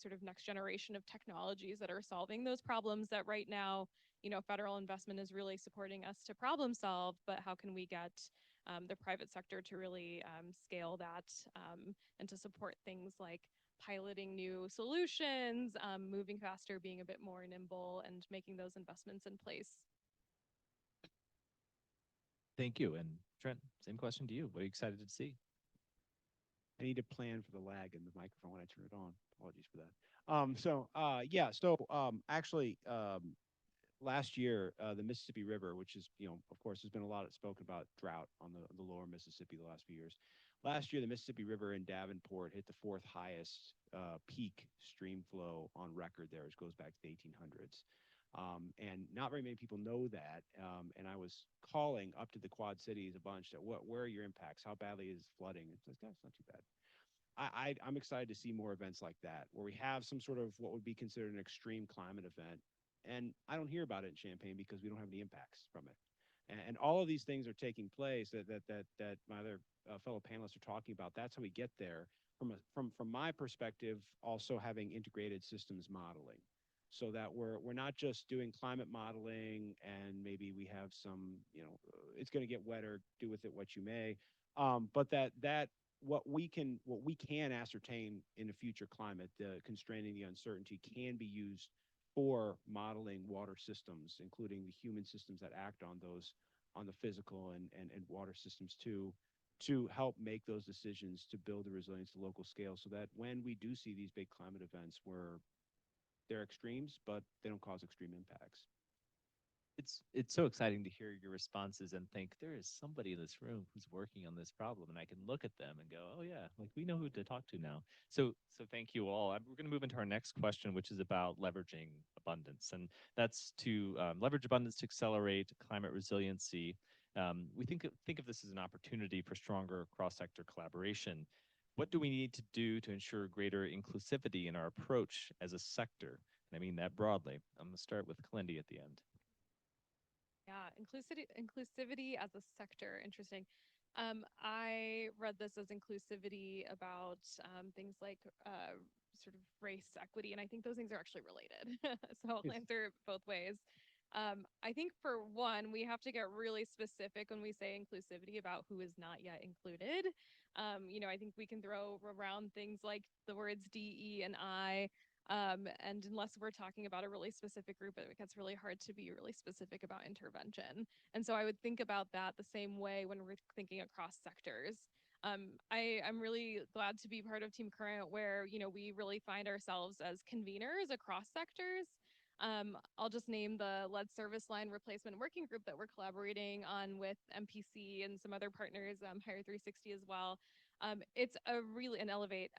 sort of next generation of technologies that are solving those problems that right now, federal investment is really supporting us to problem solve, but how can we get the private sector to really scale that, and to support things like piloting new solutions, moving faster, being a bit more nimble, and making those investments in place. Thank you. And Trent, same question to you. What are you excited to see? I need to plan for the lag in the microphone when I turn it on. Apologies for that. Actually, last year, the Mississippi River, which is, of course, there's been a lot spoken about drought on the lower Mississippi the last few years. Last year, the Mississippi River in Davenport hit the fourth highest peak stream flow on record there, which goes back to the 1800s. And not very many people know that. And I was calling up to the Quad Cities a bunch that where are your impacts? How badly is flooding? It's like, that's not too bad. I'm excited to see more events like that where we have some sort of what would be considered an extreme climate event. And I don't hear about it in Champaign because we don't have any impacts from it. And all of these things are taking place that my other fellow panelists are talking about. That's how we get there. From my perspective, also having integrated systems modeling, so that we're not just doing climate modeling and maybe we have some, it's going to get wetter, do with it what you may, but that what we can ascertain in a future climate, constraining the uncertainty, can be used for modeling water systems, including the human systems that act on those, on the physical and water systems too, to help make those decisions to build the resilience to local scale, so that when we do see these big climate events where they're extremes, but they don't cause extreme impacts. It's so exciting to hear your responses and think there is somebody in this room who's working on this problem, and I can look at them and go, oh yeah, like we know who to talk to now. So thank you all. We're going to move into our next question, which is about leveraging abundance, and that's to leverage abundance to accelerate climate resiliency. We think of this as an opportunity for stronger cross-sector collaboration. What do we need to do to ensure greater inclusivity in our approach as a sector? And I mean that broadly. I'm going to start with Kalindi at the end. Yeah, inclusivity as a sector, interesting. I read this as inclusivity about things like sort of race equity, and I think those things are actually related. So I'll answer it both ways. I think for one, we have to get really specific when we say inclusivity about who is not yet included. I think we can throw around things like the words D, E, and I. And unless we're talking about a really specific group, it gets really hard to be really specific about intervention. And so I would think about that the same way when we're thinking across sectors. I'm really glad to be part of Team Current, where we really find ourselves as conveners across sectors. I'll just name the lead service line replacement working group that we're collaborating on with MPC and some other partners, Hire 360 as well. It's a really an Elevate.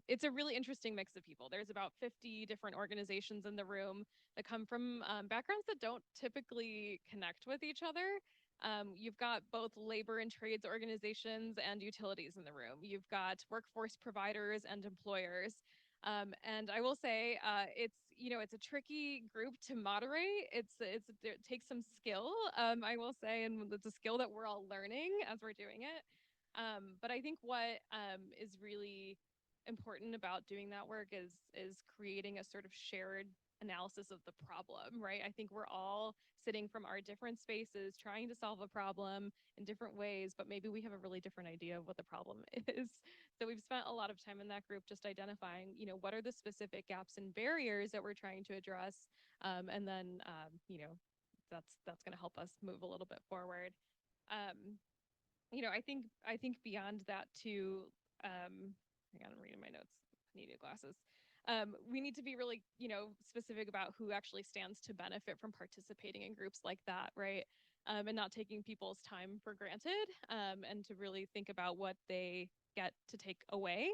It's a really interesting mix of people. There's about 50 different organizations in the room that come from backgrounds that don't typically connect with each other. You've got both labor and trades organizations and utilities in the room. You've got workforce providers and employers. And I will say, it's a tricky group to moderate. It takes some skill, I will say, and it's a skill that we're all learning as we're doing it. But I think what is really important about doing that work is creating a sort of shared analysis of the problem, right? I think we're all sitting from our different spaces trying to solve a problem in different ways, but maybe we have a really different idea of what the problem is. So we've spent a lot of time in that group just identifying, what are the specific gaps and barriers that we're trying to address, and then that's going to help us move a little bit forward. I think beyond that too, hang on, I'm reading my notes. I need new glasses. We need to be really, specific about who actually stands to benefit from participating in groups like that, right? And not taking people's time for granted, and to really think about what they get to take away,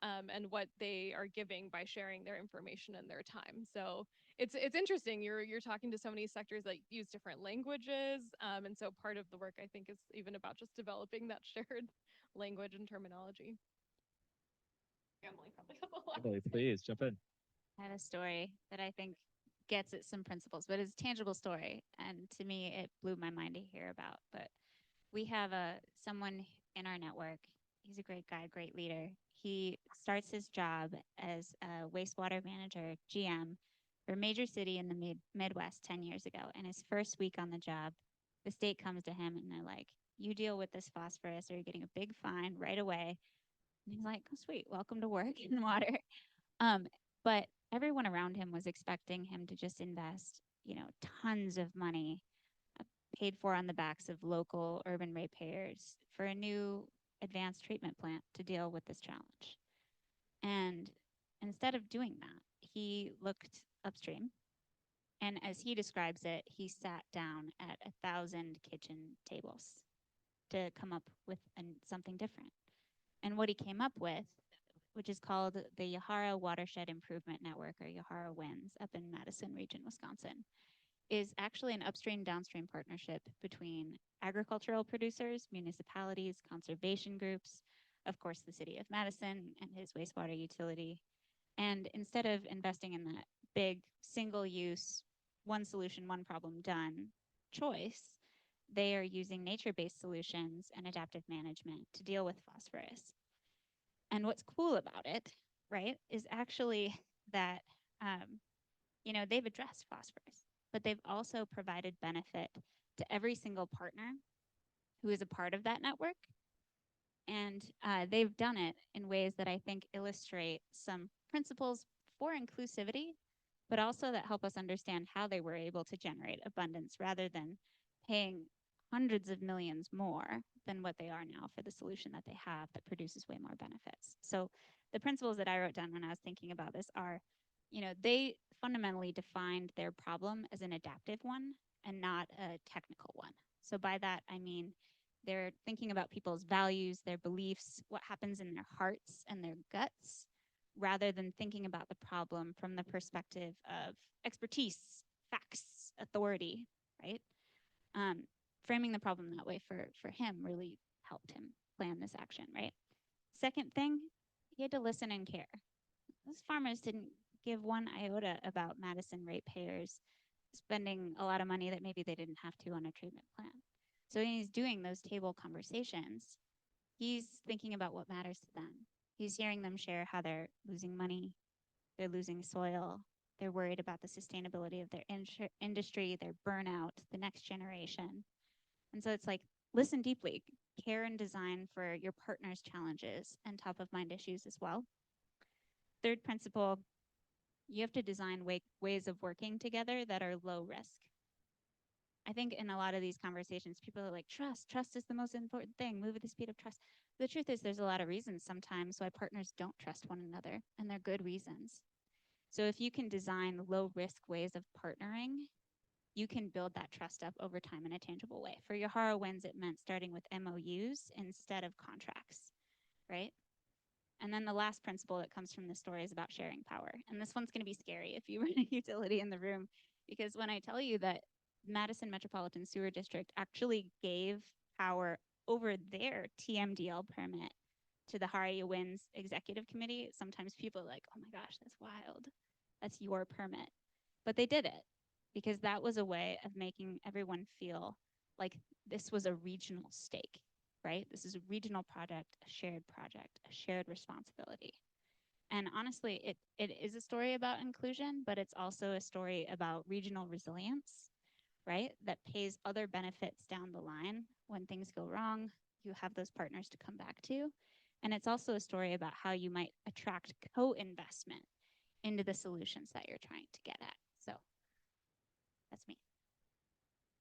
and what they are giving by sharing their information and their time. So it's interesting. You're talking to so many sectors that use different languages, and so part of the work, I think, is even about just developing that shared language and terminology. Emily probably has a lot. Emily, please jump in. I have a story that I think gets at some principles, but it's a tangible story. And to me, it blew my mind to hear about. But we have someone in our network. He's a great guy, great leader. He starts his job as a wastewater manager, GM, for a major city in the Midwest 10 years ago. And his first week on the job, the state comes to him and they're like, you deal with this phosphorus or you're getting a big fine right away. And he's like, oh, sweet, welcome to work in water. But everyone around him was expecting him to just invest, tons of money paid for on the backs of local urban ratepayers for a new advanced treatment plant to deal with this challenge. And instead of doing that, he looked upstream. And as he describes it, he sat down at 1,000 kitchen tables to come up with something different. And what he came up with, which is called the Yahara Watershed Improvement Network, or Yahara WINS, up in Madison Region, Wisconsin. is actually an upstream downstream partnership between agricultural producers, municipalities, conservation groups, of course, the city of Madison and his wastewater utility. And instead of investing in that big single use, one solution, one problem done choice, they are using nature-based solutions and adaptive management to deal with phosphorus. And what's cool about it, right, is actually that, they've addressed phosphorus, but they've also provided benefit to every single partner who is a part of that network. And they've done it in ways that I think illustrate some principles for inclusivity, but also that help us understand how they were able to generate abundance rather than paying hundreds of millions more than what they are now for the solution that they have that produces way more benefits. So the principles that I wrote down when I was thinking about this are, they fundamentally defined their problem as an adaptive one and not a technical one. So by that, I mean, they're thinking about people's values, their beliefs, what happens in their hearts and their guts, rather than thinking about the problem from the perspective of expertise, facts, authority, right? Framing the problem that way for him really helped him plan this action, right? Second thing, he had to listen and care. Those farmers didn't give one iota about Madison ratepayers spending a lot of money that maybe they didn't have to on a treatment plant. So when he's doing those table conversations, he's thinking about what matters to them. He's hearing them share how they're losing money, they're losing soil, they're worried about the sustainability of their industry, their burnout, the next generation. And so it's like, listen deeply, care and design for your partner's challenges and top of mind issues as well. Third principle, you have to design ways of working together that are low risk. I think in a lot of these conversations, people are like, trust is the most important thing, move at the speed of trust. The truth is there's a lot of reasons sometimes why partners don't trust one another, and they're good reasons. So if you can design low risk ways of partnering, you can build that trust up over time in a tangible way. For Yahara Winds, it meant starting with MOUs instead of contracts, right? And then the last principle that comes from this story is about sharing power. And this one's gonna be scary if you run a utility in the room, because when I tell you that Madison Metropolitan Sewer District actually gave power over their TMDL permit to the Yahara Winds Executive Committee, sometimes people are like, oh my gosh, that's wild. That's your permit. But they did it because that was a way of making everyone feel like this was a regional stake, right? This is a regional project, a shared responsibility. And honestly, it is a story about inclusion, but it's also a story about regional resilience, right? That pays other benefits down the line when things go wrong. You have those partners to come back to. And it's also a story about how you might attract co-investment into the solutions that you're trying to get at. So that's me.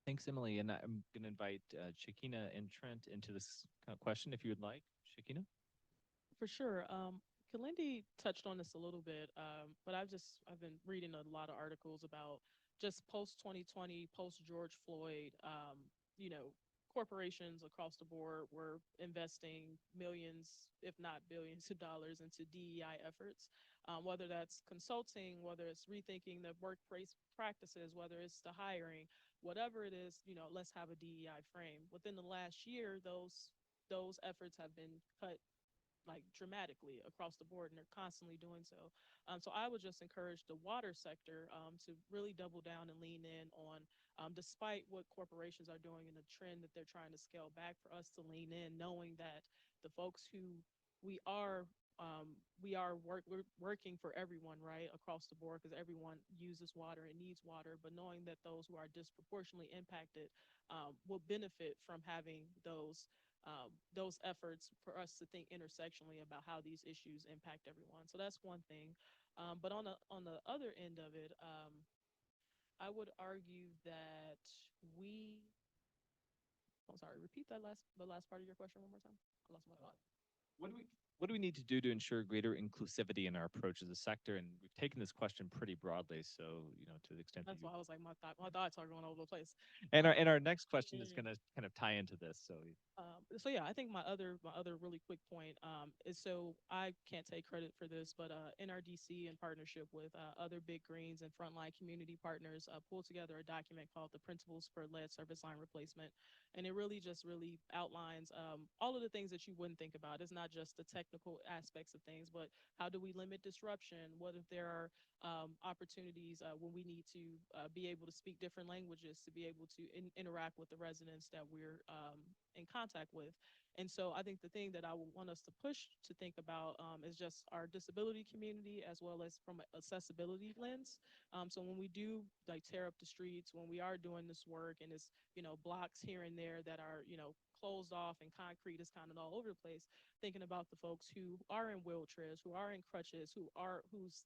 Thanks, Emily. And I'm going to invite Shakina and Trent into this question if you would like. Shakina? For sure. Kalindi touched on this a little bit, but I've been reading a lot of articles about just post 2020, post George Floyd, corporations across the board were investing millions, if not billions of dollars into DEI efforts, whether that's consulting, whether it's rethinking the workplace practices, whether it's the hiring, whatever it is, let's have a DEI frame. Within the last year, those efforts have been cut like dramatically across the board, and they're constantly doing so. So I would just encourage the water sector to really double down and lean in on, despite what corporations are doing and the trend that they're trying to scale back, for us to lean in, knowing that the folks who we are we're working for everyone, right, across the board, because everyone uses water and needs water, but knowing that those who are disproportionately impacted will benefit from having those efforts, for us to think intersectionally about how these issues impact everyone. So that's one thing. But on the other end of it, I would argue that I'm sorry, repeat the last part of your question one more time. I lost my thought. what do we need to do to ensure greater inclusivity in our approach as a sector? And we've taken this question pretty broadly. So, to the extent that That's you, why I was like, my thoughts are going all over the place. and our next question is Mm. going to kind of tie into this. So, So yeah, I think my other really quick point is, so I can't take credit for this, but NRDC in partnership with other Big Greens and frontline community partners pulled together a document called the Principles for Lead Service Line Replacement, and it really outlines all of the things that you wouldn't think about. It's not just the technical aspects of things, but how do we limit disruption? What if there are opportunities when we need to be able to speak different languages, to be able to interact with the residents that we're in contact with. And so I think the thing that I would want us to push to think about is just our disability community, as well as from an accessibility lens. So when we do like tear up the streets, when we are doing this work and it's, blocks here and there that are, closed off and concrete is kind of all over the place, thinking about the folks who are in wheelchairs, who are in crutches, whose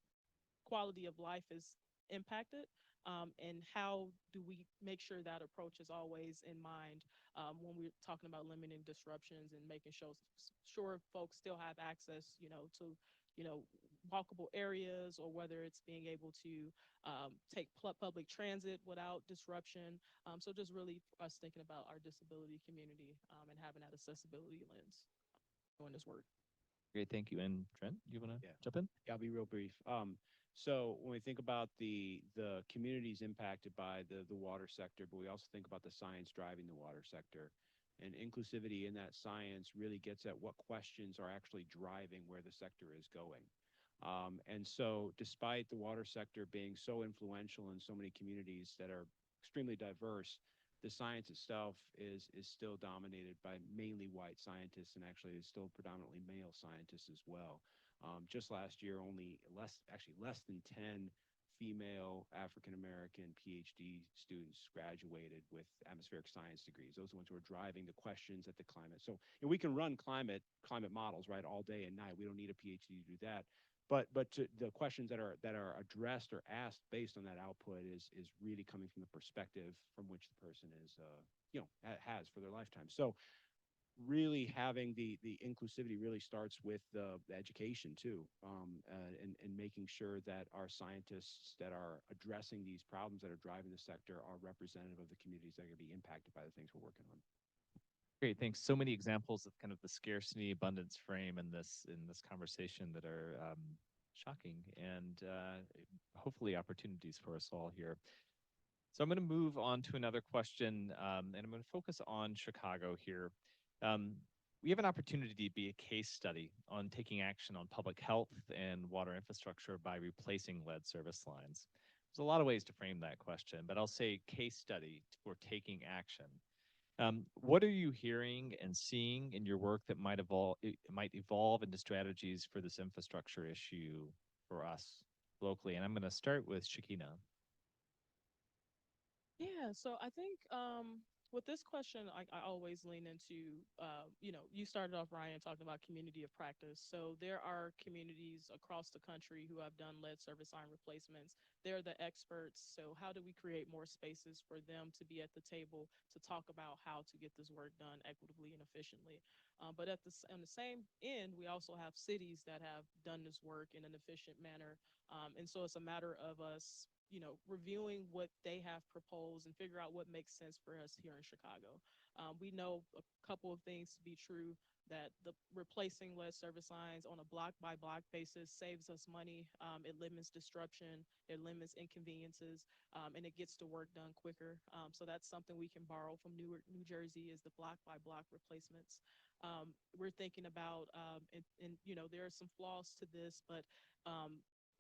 quality of life is impacted, and how do we make sure that approach is always in mind when we're talking about limiting disruptions and making sure folks still have access, to walkable areas, or whether it's being able to take public transit without disruption. So just really us thinking about our disability community and having that accessibility lens doing this work. great, thank you. And Trent, you want to Yeah. jump in? Yeah, I'll be real brief. So when we think about the communities impacted by the water sector, but we also think about the science driving the water sector, and inclusivity in that science really gets at what questions are actually driving where the sector is going. And so, despite the water sector being so influential in so many communities that are extremely diverse, the science itself is still dominated by mainly white scientists, and actually is still predominantly male scientists as well. Just last year, less than 10 female African American PhD students graduated with atmospheric science degrees. Those are the ones who are driving the questions at the climate. So we can run climate models, right, all day and night. We don't need a PhD to do that. But the questions that are addressed or asked based on that output is really coming from the perspective from which the person has for their lifetime. So really having the inclusivity really starts with the education too, and making sure that our scientists that are addressing these problems that are driving the sector are representative of the communities that are going to be impacted by the things we're working on. Great, thanks. So many examples of kind of the scarcity abundance frame in this conversation that are shocking, and hopefully opportunities for us all here. So I'm going to move on to another question, and I'm going to focus on Chicago here. We have an opportunity to be a case study on taking action on public health and water infrastructure by replacing lead service lines. There's a lot of ways to frame that question, but I'll say case study for taking action. What are you hearing and seeing in your work that might evolve into strategies for this infrastructure issue for us locally? And I'm going to start with Shakina. Yeah, so I think with this question, I always lean into, you started off, Ryan, talking about community of practice. So there are communities across the country who have done lead service line replacements. They're the experts. So how do we create more spaces for them to be at the table to talk about how to get this work done equitably and efficiently? But on the same end, we also have cities that have done this work in an efficient manner. And so it's a matter of us reviewing what they have proposed and figure out what makes sense for us here in Chicago. We know a couple of things to be true, that the replacing lead service lines on a block by block basis saves us money. It limits disruption, it limits inconveniences, and it gets the work done quicker. So that's something we can borrow from Newark, New Jersey, is the block by block replacements. We're thinking about, and there are some flaws to this, but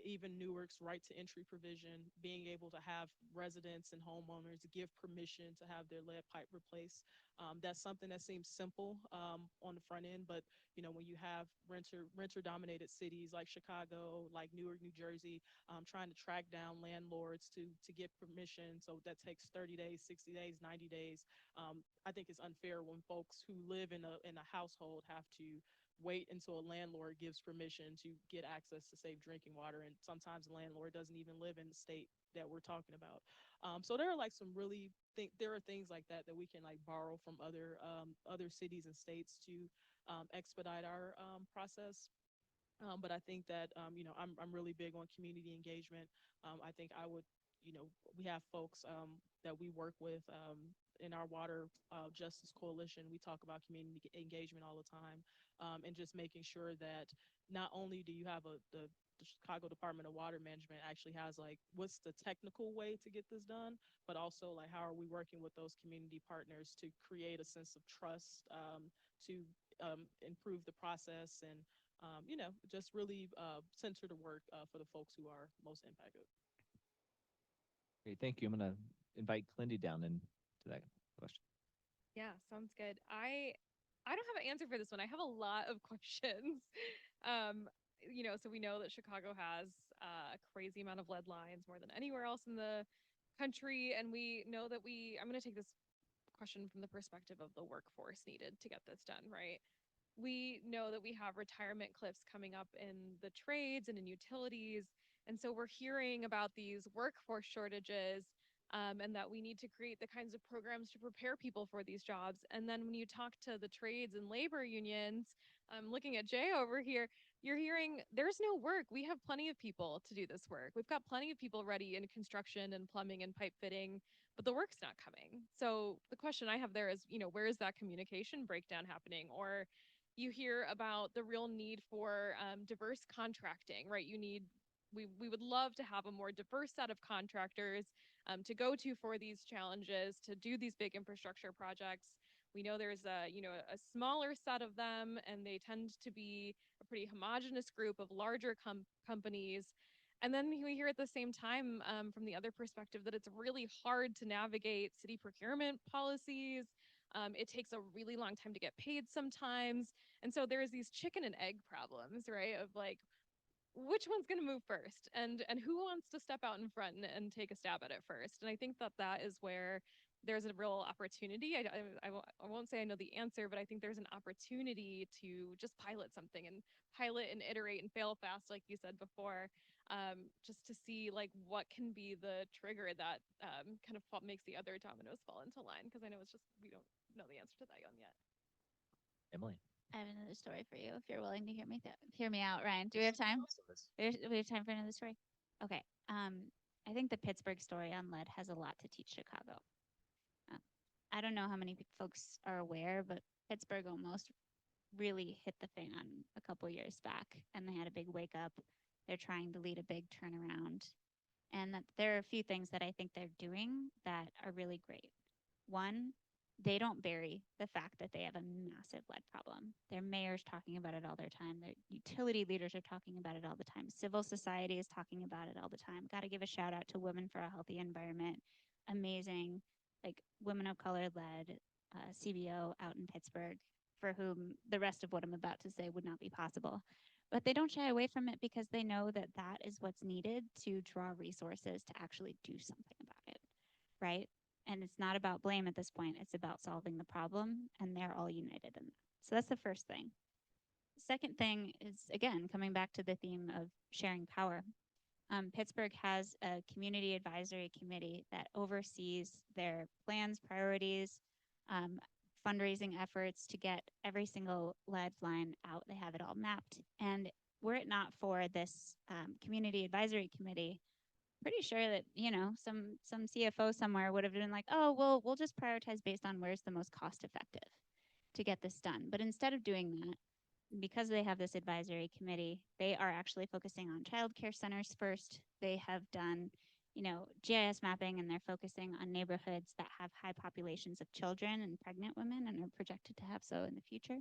even Newark's right to entry provision, being able to have residents and homeowners give permission to have their lead pipe replaced. That's something that seems simple on the front end, but when you have renter dominated cities like Chicago, like Newark, New Jersey, trying to track down landlords to get permission, so that takes 30 days, 60 days, 90 days. I think it's unfair when folks who live in a household have to wait until a landlord gives permission to get access to safe drinking water, and sometimes the landlord doesn't even live in the state that we're talking about. So there are like there are things like that that we can like borrow from other cities and states to expedite our process. But I think that I'm really big on community engagement. I think I would, we have folks that we work with in our Water Justice Coalition. We talk about community engagement all the time, and just making sure that not only do you have the Chicago Department of Water Management actually has like what's the technical way to get this done, but also like how are we working with those community partners to create a sense of trust, to improve the process, and just really center the work for the folks who are most impacted. Great, thank you. I'm gonna invite Clindy down into that question. Yeah, sounds good. I don't have an answer for this one. I have a lot of questions. Um, so we know that Chicago has a crazy amount of lead lines, more than anywhere else in the country, and we know that I'm going to take this question from the perspective of the workforce needed to get this done, right? We know that we have retirement cliffs coming up in the trades and in utilities. And so we're hearing about these workforce shortages, and that we need to create the kinds of programs to prepare people for these jobs. And then when you talk to the trades and labor unions, I'm looking at Jay over here, you're hearing there's no work. We have plenty of people to do this work. We've got plenty of people ready in construction and plumbing and pipe fitting, but the work's not coming. So the question I have there is, where is that communication breakdown happening? Or you hear about the real need for diverse contracting, right? We would love to have a more diverse set of contractors to go to for these challenges, to do these big infrastructure projects. We know there's a smaller set of them, and they tend to be a pretty homogenous group of larger companies. And then we hear at the same time from the other perspective that it's really hard to navigate city procurement policies. It takes a really long time to get paid sometimes. And so there's these chicken and egg problems, right? Of like, which one's going to move first, and who wants to step out in front and take a stab at it first. And I think that is where there's a real opportunity. I won't say I know the answer, but I think there's an opportunity to just pilot something and pilot and iterate and fail fast, like you said before, just to see like what can be the trigger that kind of makes the other dominoes fall into line. Because I know it's just we don't know the answer to that one yet. Emily. I have another story for you if you're willing to hear me out, Ryan. Do we have time? We have time for another story? Okay. I think the Pittsburgh story on lead has a lot to teach Chicago. I don't know how many folks are aware, but Pittsburgh almost really hit the fan a couple years back, and they had a big wake up. They're trying to lead a big turnaround, and that there are a few things that I think they're doing that are really great. One, they don't bury the fact that they have a massive lead problem. Their mayor's talking about it all the time. Their utility leaders are talking about it all the time. Civil society is talking about it all the time. Got to give a shout out to Women for a Healthy Environment. Amazing, like women of color led CBO out in Pittsburgh, for whom the rest of what I'm about to say would not be possible. But they don't shy away from it because they know that that is what's needed to draw resources to actually do something about it, right? And it's not about blame at this point. It's about solving the problem, and they're all united in that. So that's the first thing. The second thing is, again, coming back to the theme of sharing power. Pittsburgh has a community advisory committee that oversees their plans, priorities, fundraising efforts to get every single lead line out. They have it all mapped. And were it not for this community advisory committee, pretty sure that some CFO somewhere would have been like, oh well, we'll just prioritize based on where's the most cost effective to get this done. But instead of doing that, because they have this advisory committee, they are actually focusing on childcare centers first. They have done GIS mapping, and they're focusing on neighborhoods that have high populations of children and pregnant women and are projected to have so in the future.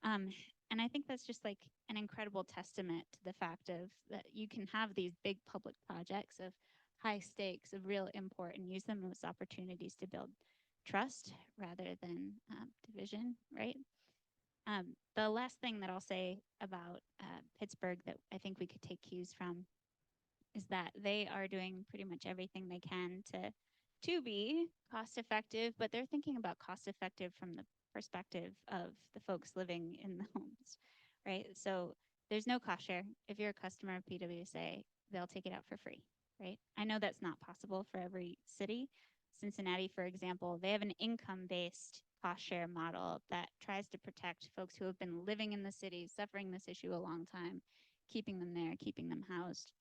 And I think that's just like an incredible testament to the fact of that you can have these big public projects of high stakes, of real import, and use them as opportunities to build trust rather than division, right? The last thing that I'll say about Pittsburgh that I think we could take cues from is that they are doing pretty much everything they can to be cost effective, but they're thinking about cost effective from the perspective of the folks living in the homes, right? So there's no cost share. If you're a customer of PWSA, they'll take it out for free, right? I know that's not possible for every city, Cincinnati, for example, they have an income-based cost share model that tries to protect folks who have been living in the city, suffering this issue a long time, keeping them there, keeping them housed.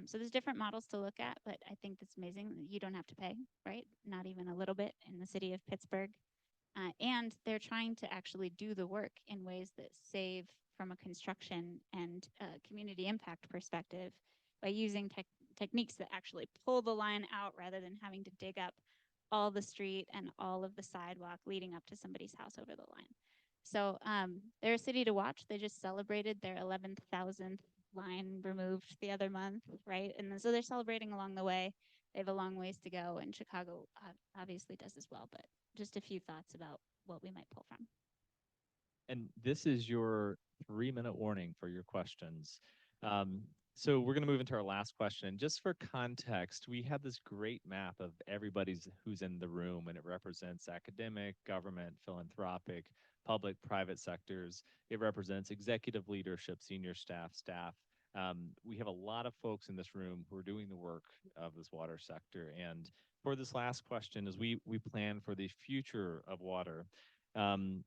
So there's different models to look at, but I think it's amazing that you don't have to pay, right? Not even a little bit in the city of Pittsburgh. And they're trying to actually do the work in ways that save from a construction and community impact perspective by using techniques that actually pull the line out rather than having to dig up all the street and all of the sidewalk leading up to somebody's house over the line. So they're a city to watch. They just celebrated their 11,000th line removed the other month, right? And so they're celebrating along the way. They have a long ways to go, and Chicago obviously does as well. But just a few thoughts about what we might pull from. And this is your 3-minute warning for your questions. So we're going to move into our last question. Just for context, we have this great map of everybody's who's in the room, and it represents academic, government, philanthropic, public, private sectors. It represents executive leadership, senior staff. We have a lot of folks in this room who are doing the work of this water sector. And for this last question, as we plan for the future of water,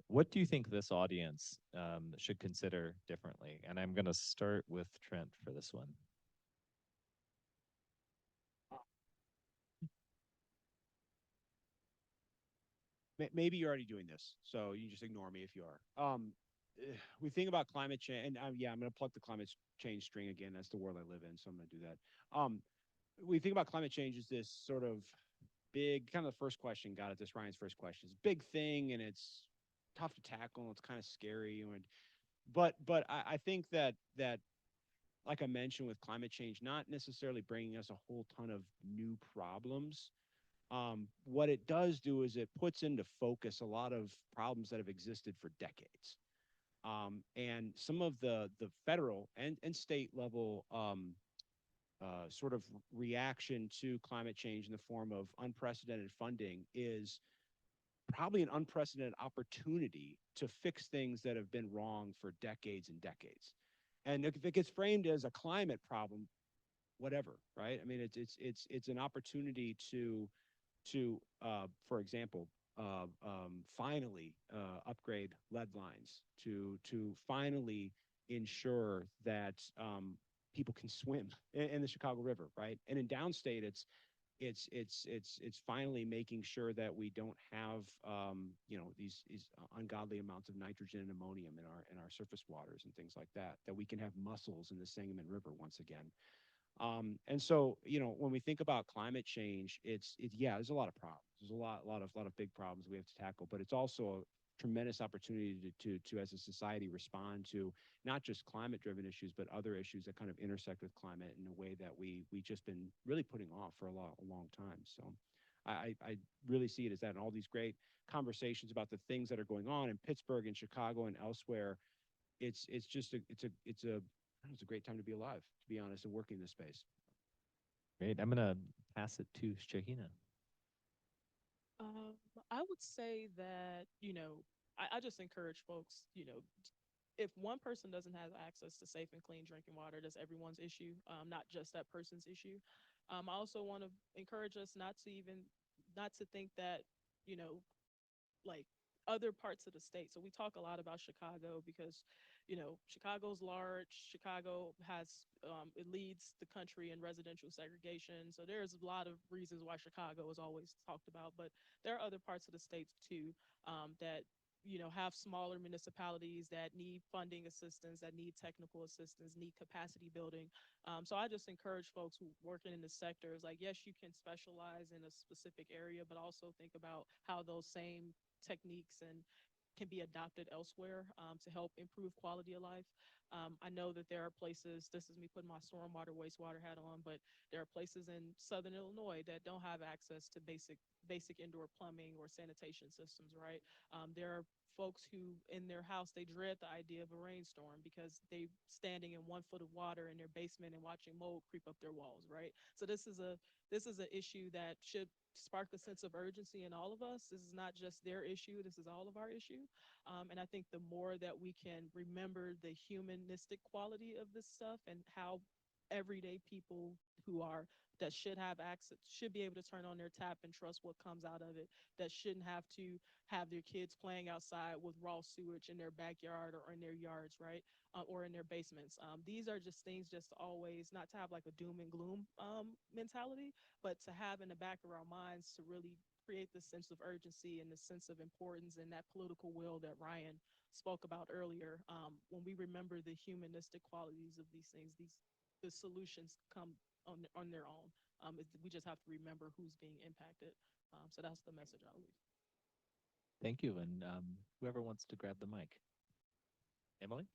what do you think this audience should consider differently? And I'm going to start with Trent for this one. Maybe you're already doing this, so you just ignore me if you are. We think about climate change, and yeah, I'm going to pluck the climate change string again. That's the world I live in, so I'm going to do that. We think about climate change as this sort of big, kind of the first question, got at this, Ryan's first question. It's a big thing, and it's tough to tackle. It's kind of scary, but I think that like I mentioned with climate change, not necessarily bringing us a whole ton of new problems. What it does do is it puts into focus a lot of problems that have existed for decades. And some of the federal and state level sort of reaction to climate change in the form of unprecedented funding is probably an unprecedented opportunity to fix things that have been wrong for decades and decades. And if it gets framed as a climate problem, whatever, right? I mean, it's an opportunity to for example, finally upgrade lead lines, to finally ensure that people can swim in the Chicago River, right? And in downstate, it's finally making sure that we don't have these ungodly amounts of nitrogen and ammonium in our surface waters and things like that. That we can have mussels in the Sangamon River once again. And so, when we think about climate change, yeah, there's a lot of problems. There's a lot of big problems we have to tackle, but it's also a tremendous opportunity to as a society respond to not just climate driven issues, but other issues that kind of intersect with climate in a way that we just been really putting off for a long time. So I really see it as that, and all these great conversations about the things that are going on in Pittsburgh and Chicago and elsewhere. It's a great time to be alive, to be honest, and working in this space. Great. I'm going to pass it to Shahina. I would say that, I just encourage folks, if one person doesn't have access to safe and clean drinking water, that's everyone's issue, not just that person's issue. I also want to encourage us not to think that, like other parts of the state. So we talk a lot about Chicago because, Chicago's large. Chicago has, it leads the country in residential segregation. So there's a lot of reasons why Chicago is always talked about, but there are other parts of the state too, that have smaller municipalities that need funding assistance, that need technical assistance, need capacity building. So I just encourage folks who working in the sector is like, yes, you can specialize in a specific area, but also think about how those same techniques and can be adopted elsewhere, to help improve quality of life. I know that there are places, this is me putting my stormwater wastewater hat on, but there are places in Southern Illinois that don't have access to basic indoor plumbing or sanitation systems, right? There are folks who in their house, they dread the idea of a rainstorm because they standing in 1 foot of water in their basement and watching mold creep up their walls, right? So this is an issue that should spark a sense of urgency in all of us. This is not just their issue, this is all of our issue. And I think the more that we can remember the humanistic quality of this stuff and how everyday people that should have access, should be able to turn on their tap and trust what comes out of it, that shouldn't have to have their kids playing outside with raw sewage in their backyard or in their yards, right? Or in their basements. These are just things just to always, not to have like a doom and gloom mentality, but to have in the back of our minds to really create this sense of urgency and this sense of importance and that political will that Ryan spoke about earlier. When we remember the humanistic qualities of these things, the solutions come on their own. We just have to remember who's being impacted. So that's the message I'll leave. Thank you. And whoever wants to grab the mic. Emily?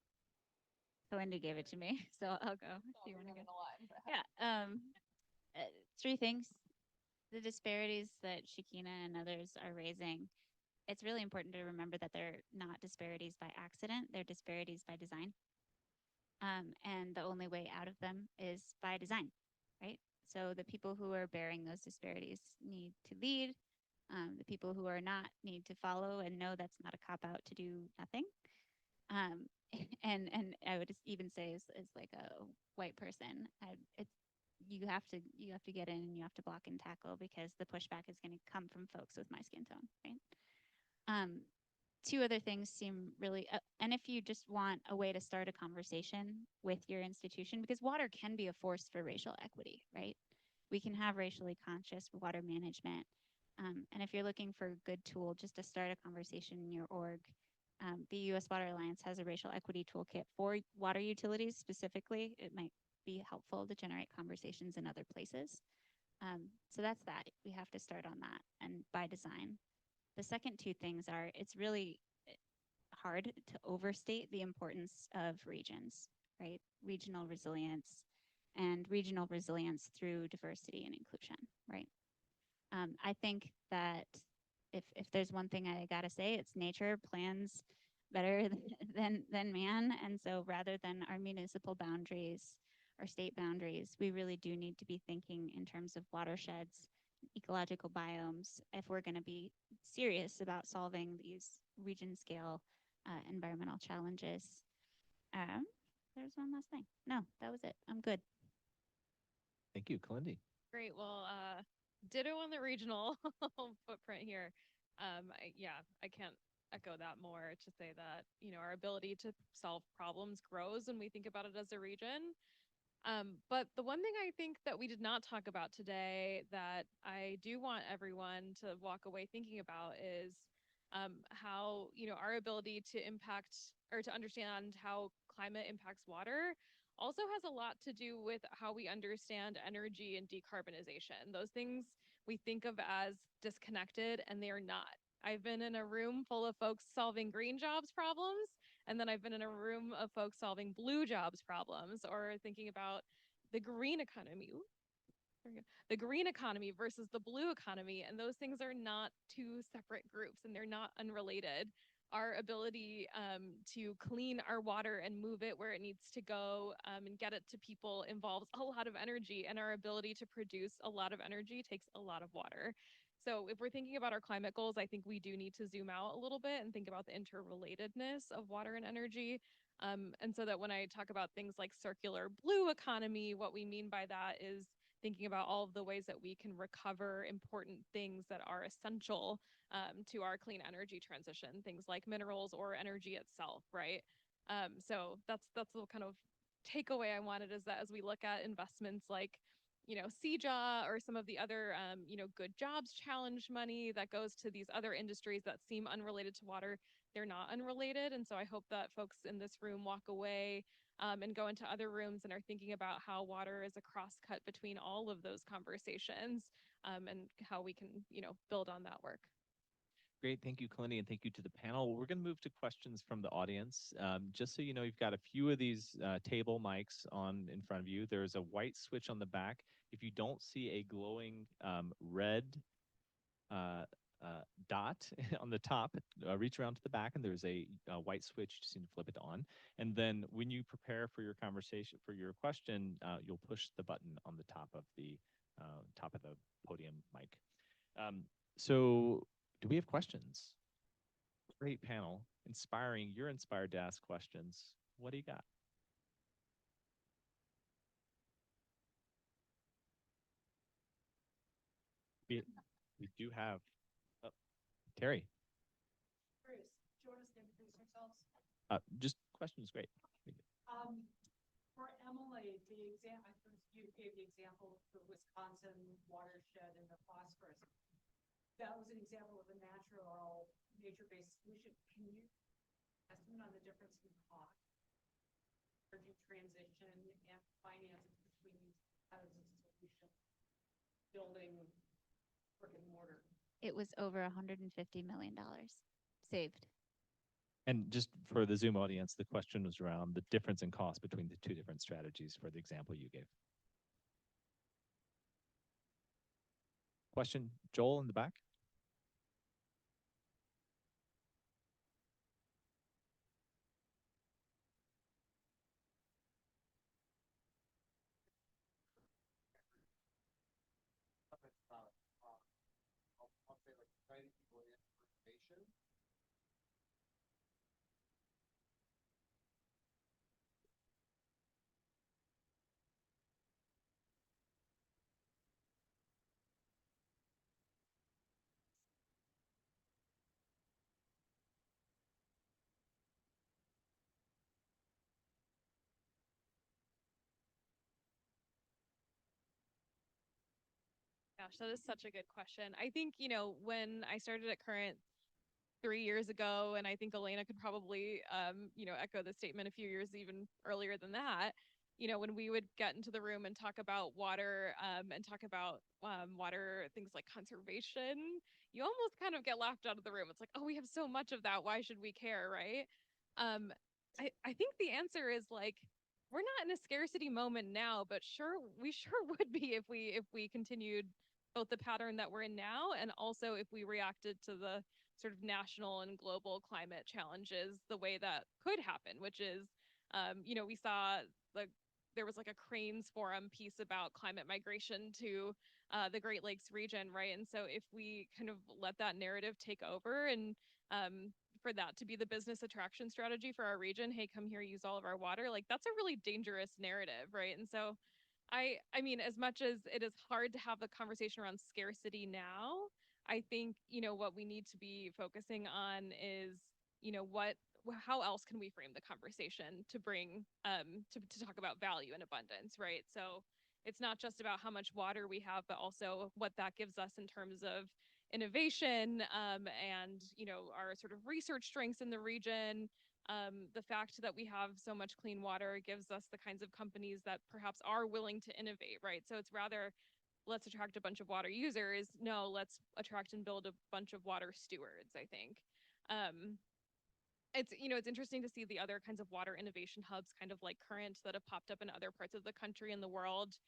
Linda gave it to me, so I'll go. If you want to go. Yeah. Three things. The disparities that Shakina and others are raising. It's really important to remember that they're not disparities by accident. They're disparities by design. And the only way out of them is by design, right? So the people who are bearing those disparities need to lead. The people who are not need to follow and know that's not a cop out to do nothing. And I would just even say as like a white person, it's you have to get in and you have to block and tackle because the pushback is going to come from folks with my skin tone, right? Two other things seem really, and if you just want a way to start a conversation with your institution, because water can be a force for racial equity, right? We can have racially conscious water management. And if you're looking for a good tool just to start a conversation in your org, the U.S. Water Alliance has a racial equity toolkit for water utilities specifically. It might be helpful to generate conversations in other places. So that's that. We have to start on that and by design. The second two things are it's really hard to overstate the importance of regions, right? Regional resilience and regional resilience through diversity and inclusion, right? I think that if there's one thing I gotta say, it's nature plans better than man. And so rather than our municipal boundaries or state boundaries, we really do need to be thinking in terms of watersheds, ecological biomes, if we're gonna be serious about solving these region scale environmental challenges. There's one last thing. No, that was it. I'm good. Thank you, Kalindi. Great. Well, ditto on the regional footprint here. I can't echo that more to say that, our ability to solve problems grows when we think about it as a region. But the one thing I think that we did not talk about today that I do want everyone to walk away thinking about is how, our ability to impact or to understand how climate impacts water also has a lot to do with how we understand energy and decarbonization. Those things we think of as disconnected, and they are not. I've been in a room full of folks solving green jobs problems, and then I've been in a room of folks solving blue jobs problems or thinking about the green economy. The green economy versus the blue economy. And those things are not two separate groups and they're not unrelated. Our ability to clean our water and move it where it needs to go and get it to people involves a lot of energy, and our ability to produce a lot of energy takes a lot of water. So if we're thinking about our climate goals, I think we do need to zoom out a little bit and think about the interrelatedness of water and energy. And so that when I talk about things like circular blue economy, what we mean by that is thinking about all of the ways that we can recover important things that are essential to our clean energy transition, things like minerals or energy itself, right? So that's the kind of takeaway I wanted, is that as we look at investments like, CJA or some of the other, Good Jobs Challenge money that goes to these other industries that seem unrelated to water, they're not unrelated. And so I hope that folks in this room walk away and go into other rooms and are thinking about how water is a crosscut between all of those conversations and how we can, build on that work. Great. Thank you, Kalindi, and thank you to the panel. We're going to move to questions from the audience. Just so you know, you've got a few of these table mics on in front of you. There's a white switch on the back. If you don't see a glowing red dot on the top, reach around to the back and there's a white switch. You just need to flip it on. And then when you prepare for your conversation, for your question, you'll push the button on the top of the podium mic. So do we have questions? Great panel, inspiring. You're inspired to ask questions. What do you got? We, we do have, oh, Terry, Bruce, do you want us to introduce ourselves? just questions, great. For Emily, the example, you gave the example of the Wisconsin watershed and the phosphorus. That was an example of a nature-based solution. Can you estimate on the difference in cost? Energy transition and finances between these as a solution, building brick and mortar? It was over $150 million saved. And just for the Zoom audience, the question was around the difference in cost between the two different strategies for the example you gave. Question, Joel in the back? I'll say like exciting people in information. Gosh, that is such a good question. I think, you know, when I started at Current 3 years ago, and I think Elena could probably, you know, echo the statement a few years even earlier than that, you know, when we would get into the room and talk about water, and talk about water things like conservation, you almost kind of get laughed out of the room. It's like, oh, we have so much of that. Why should we care, right? Um, I think the answer is like, we're not in a scarcity moment now, but we sure would be if we continued both the pattern that we're in now, and also if we reacted to the sort of national and global climate challenges the way that could happen, which is, you know, we saw there was like a Cranes Forum piece about climate migration to the Great Lakes region, right? And so if we kind of let that narrative take over, and for that to be the business attraction strategy for our region, hey, come here, use all of our water, like that's a really dangerous narrative, right? And so I mean, as much as it is hard to have the conversation around scarcity now, I think, you know, what we need to be focusing on is, you know, how else can we frame the conversation to bring, to talk about value and abundance, right? So it's not just about how much water we have, but also what that gives us in terms of innovation, and, you know, our sort of research strengths in the region. The fact that we have so much clean water gives us the kinds of companies that perhaps are willing to innovate, right? So it's rather, let's attract a bunch of water users. No, let's attract and build a bunch of water stewards, I think. It's, you know, it's interesting to see the other kinds of water innovation hubs, kind of like Current, that have popped up in other parts of the country and the world,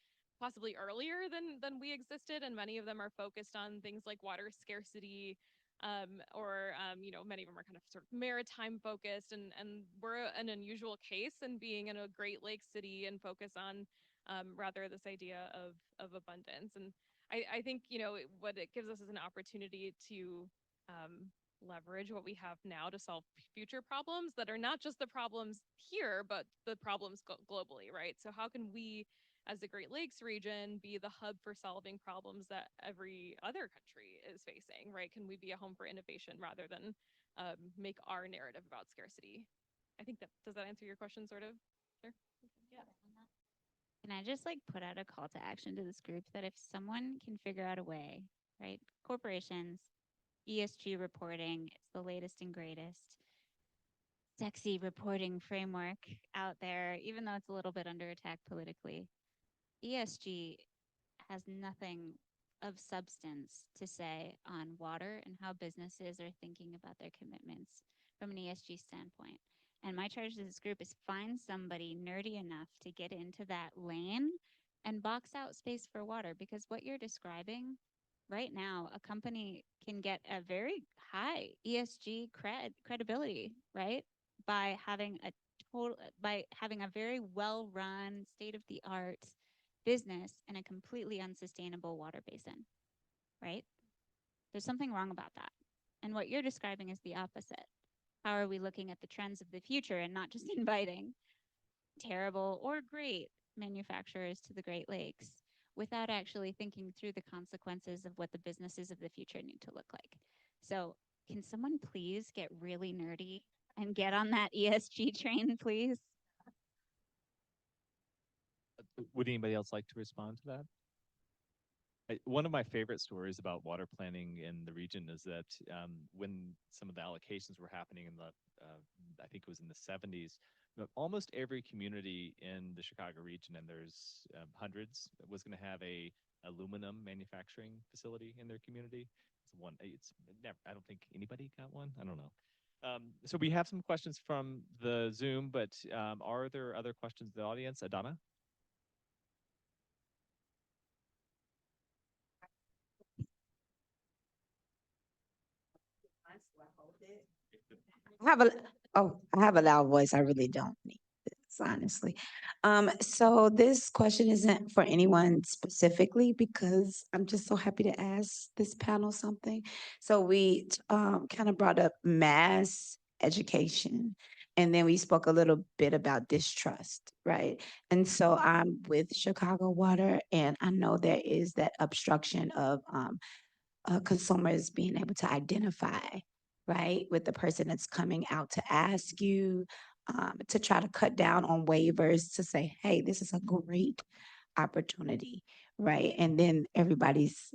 possibly earlier than we existed, and many of them are focused on things like water scarcity, or you know, many of them are kind of sort of maritime focused, and we're an unusual case in being in a Great Lakes city and focus on rather this idea of abundance. And I think, you know, what it gives us is an opportunity to leverage what we have now to solve future problems that are not just the problems here, but the problems globally, right? So how can we, as the Great Lakes region, be the hub for solving problems that every other country is facing, right? Can we be a home for innovation rather than make our narrative about scarcity? I think does that answer your question, sort of? Sure. Yeah. Can I just like put out a call to action to this group that if someone can figure out a way, right? Corporations, ESG reporting, it's the latest and greatest sexy reporting framework out there, even though it's a little bit under attack politically. ESG has nothing of substance to say on water and how businesses are thinking about their commitments from an ESG standpoint. And my charge to this group is find somebody nerdy enough to get into that lane and box out space for water, because what you're describing right now, a company can get a very high ESG credibility, right? By having a very well-run, state-of-the-art business in a completely unsustainable water basin, right? There's something wrong about that. And what you're describing is the opposite. How are we looking at the trends of the future and not just inviting terrible or great manufacturers to the Great Lakes without actually thinking through the consequences of what the businesses of the future need to look like. So can someone please get really nerdy and get on that ESG train, please? Would anybody else like to respond to that? One of my favorite stories about water planning in the region is that when some of the allocations were happening in the, I think it was in the 70s, almost every community in the Chicago region, and there's hundreds, was going to have a aluminum manufacturing facility in their community. It's never, I don't think anybody got one. I don't know. So we have some questions from the Zoom, but are there other questions in the audience? Adana? I have a loud voice. I really don't need this, honestly. So this question isn't for anyone specifically because I'm just so happy to ask this panel something. So we kind of brought up mass education, and then we spoke a little bit about distrust, right? And so I'm with Chicago Water, and I know there is that obstruction of consumers being able to identify, right, with the person that's coming out to ask you, to try to cut down on waivers to say, hey, this is a great opportunity, right? And then everybody's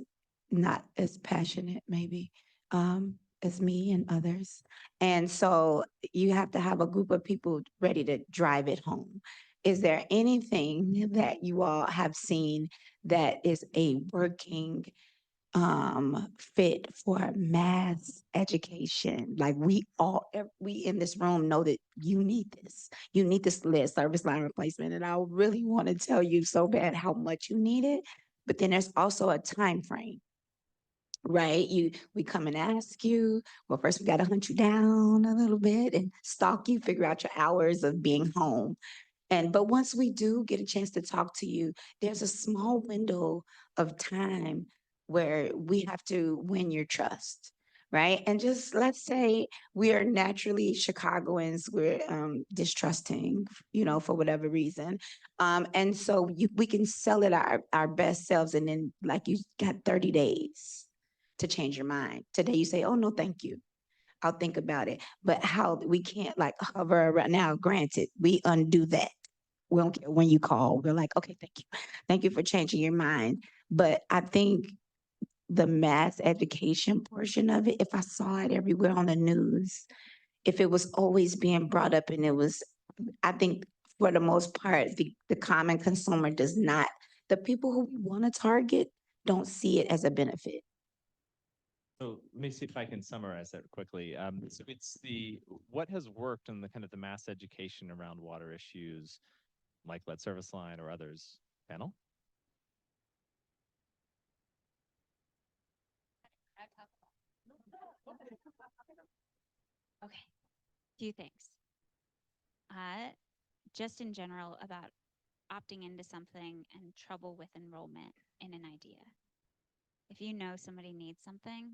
not as passionate, maybe, as me and others. And so you have to have a group of people ready to drive it home. Is there anything that you all have seen that is a working fit for mass education? Like we in this room know that you need this list, service line replacement, and I really want to tell you so bad how much you need it, but then there's also a time frame, right? We come and ask you, well, first we got to hunt you down a little bit and stalk you, figure out your hours of being home. But once we do get a chance to talk to you, there's a small window of time where we have to win your trust, right? And just let's say we are naturally Chicagoans, we're distrusting, for whatever reason. And so we can sell it our best selves, and then like you got 30 days to change your mind. Today you say, oh no, thank you. I'll think about it. But how we can't like hover around now, granted, we undo that. We don't care when you call. We're like, okay, thank you. Thank you for changing your mind. But I think the mass education portion of it, if I saw it everywhere on the news, if it was always being brought up and it was, I think for the most part, the common consumer does not, the people who we want to target don't see it as a benefit. So let me see if I can summarize that quickly. So it's what has worked in the kind of the mass education around water issues, like lead service line or others. Panel? Okay, few things. Just in general about opting into something and trouble with enrollment in an idea. If you know somebody needs something,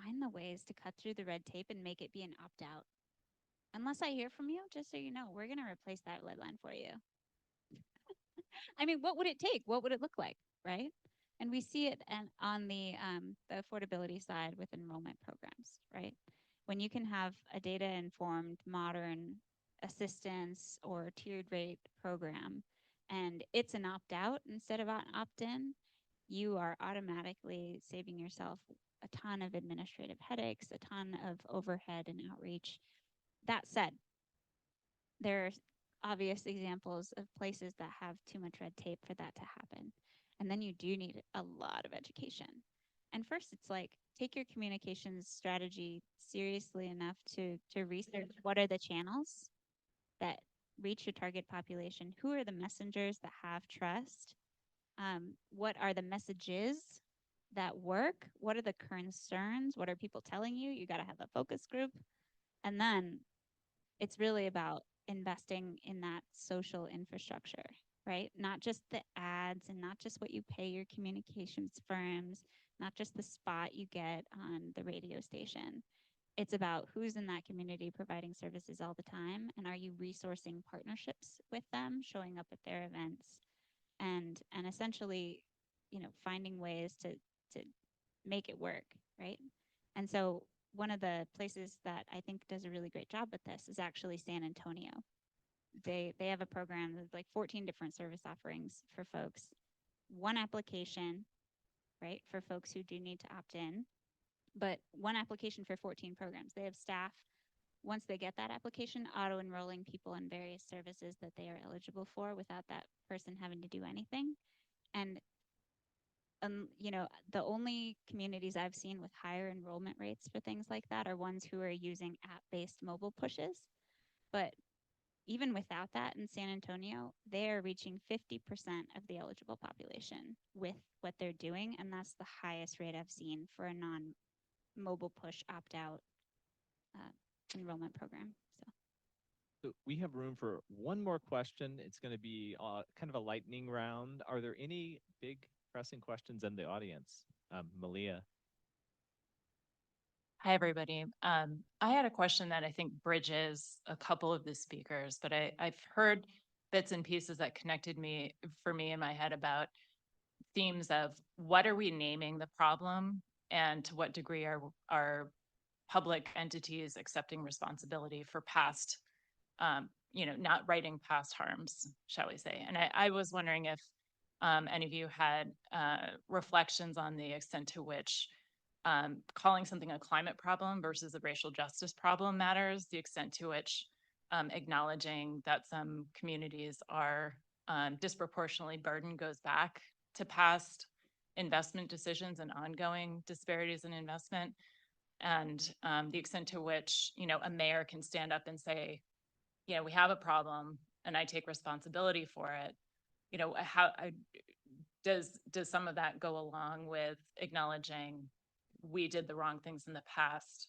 find the ways to cut through the red tape and make it be an opt-out. Unless I hear from you, just so you know, we're going to replace that lead line for you. I mean, what would it take? What would it look like, right? And we see it on the affordability side with enrollment programs, right? When you can have a data-informed, modern assistance or tiered rate program, and it's an opt-out instead of an opt-in, you are automatically saving yourself a ton of administrative headaches, a ton of overhead and outreach. That said, there are obvious examples of places that have too much red tape for that to happen. And then you do need a lot of education. And first, it's like, take your communications strategy seriously enough to research what are the channels that reach your target population, who are the messengers that have trust, what are the messages that work, what are the concerns, what are people telling you? You got to have a focus group. And then it's really about investing in that social infrastructure, right? Not just the ads and not just what you pay your communications firms, not just the spot you get on the radio station. It's about who's in that community providing services all the time, and are you resourcing partnerships with them, showing up at their events, and and essentially, finding ways to make it work, right? And so one of the places that I think does a really great job with this is actually San Antonio. They have a program with like 14 different service offerings for folks. One application, right, for folks who do need to opt in, but one application for 14 programs. They have staff, once they get that application, auto-enrolling people in various services that they are eligible for without that person having to do anything. And the only communities I've seen with higher enrollment rates for things like that are ones who are using app-based mobile pushes. But even without that, in San Antonio, they are reaching 50% of the eligible population with what they're doing, and that's the highest rate I've seen for a non-mobile push opt-out enrollment program. So we have room for one more question. It's going to be kind of a lightning round. Are there any big pressing questions in the audience? Malia. Hi, everybody. I had a question that I think bridges a couple of the speakers, but I've heard bits and pieces that connected for me in my head about themes of what are we naming the problem and to what degree are public entities accepting responsibility for past, not righting past harms, shall we say. And I was wondering if any of you had reflections on the extent to which calling something a climate problem versus a racial justice problem matters, the extent to which acknowledging that some communities are disproportionately burdened goes back to past investment decisions and ongoing disparities in investment, and the extent to which, a mayor can stand up and say, we have a problem and I take responsibility for it. Does some of that go along with acknowledging we did the wrong things in the past,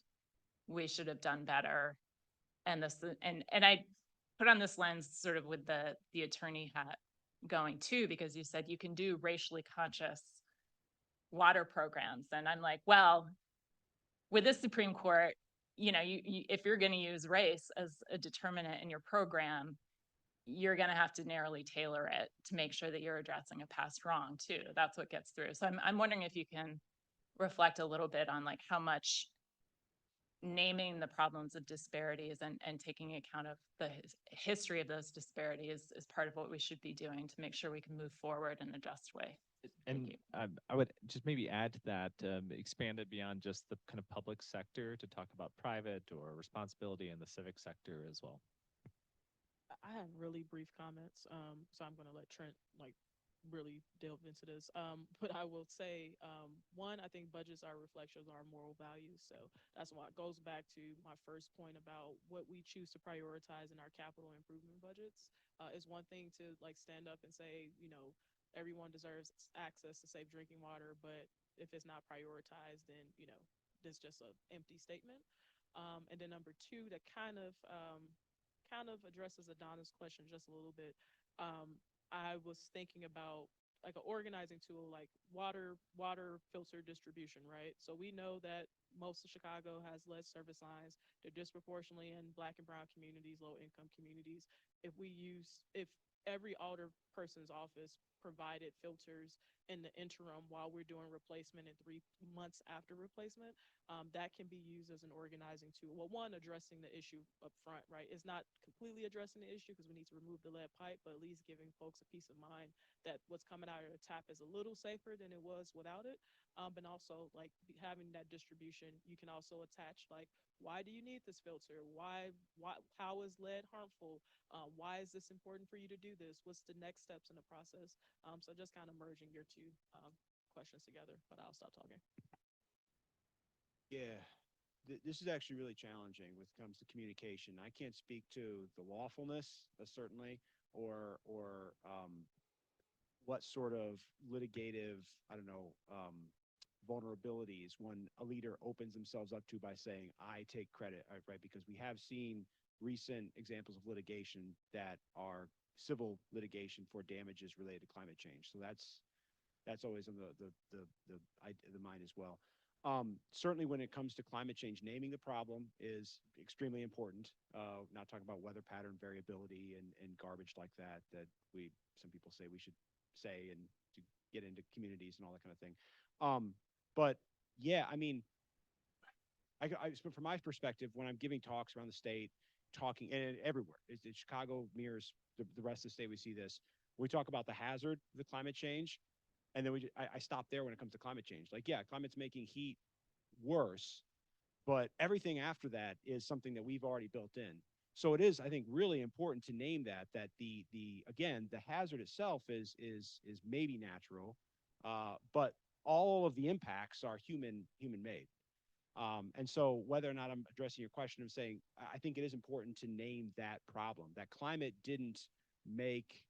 we should have done better, and I put on this lens sort of with the attorney hat going too, because you said you can do racially conscious water programs, and I'm like, well, with this Supreme Court, if you're going to use race as a determinant in your program, you're going to have to narrowly tailor it to make sure that you're addressing a past wrong too. That's what gets through. So I'm wondering if you can reflect a little bit on like how much naming the problems of disparities and taking account of the history of those disparities is part of what we should be doing to make sure we can move forward in a just way. And I would just maybe add to that, expand it beyond just the kind of public sector to talk about private or responsibility in the civic sector as well. I have really brief comments, so I'm going to let Trent really delve into this. But I will say, one, I think budgets are a reflection of our moral values. So that's why it goes back to my first point about what we choose to prioritize in our capital improvement budgets. Is one thing to stand up and say, everyone deserves access to safe drinking water, but if it's not prioritized, then, that's just an empty statement. And then number two, that kind of addresses Adana's question just a little bit. I was thinking about an organizing tool like water filter distribution, right? So we know that most of Chicago has lead service lines. They're disproportionately in Black and brown communities, low income communities. If every alder person's office provided filters in the interim while we're doing replacement and 3 months after replacement, that can be used as an organizing tool. Well, one, addressing the issue up front, right? It's not completely addressing the issue because we need to remove the lead pipe, but at least giving folks a peace of mind that what's coming out of the tap is a little safer than it was without it. But also having that distribution, you can also attach why do you need this filter? How is lead harmful? Why is this important for you to do this? What's the next steps in the process? So just kind of merging your two questions together, but I'll stop talking. Yeah, this is actually really challenging when it comes to communication. I can't speak to the lawfulness, certainly, or what sort of litigative, vulnerabilities when a leader opens themselves up to by saying, I take credit, right? Because we have seen recent examples of litigation that are civil litigation for damages related to climate change. So that's always on the mind as well. Certainly when it comes to climate change, naming the problem is extremely important. Not talking about weather pattern variability and garbage like that some people say we should say and to get into communities and all that kind of thing. But yeah, I mean, from my perspective, when I'm giving talks around the state, talking and everywhere, Chicago mirrors the rest of the state. We see this. We talk about the hazard of the climate change, and then I stop there when it comes to climate change. Like, yeah, climate's making heat worse, but everything after that is something that we've already built in. So it is, I think, really important to name that the again, the hazard itself is maybe natural, but all of the impacts are human made. And so whether or not I'm addressing your question, I'm saying I think it is important to name that problem. That climate didn't make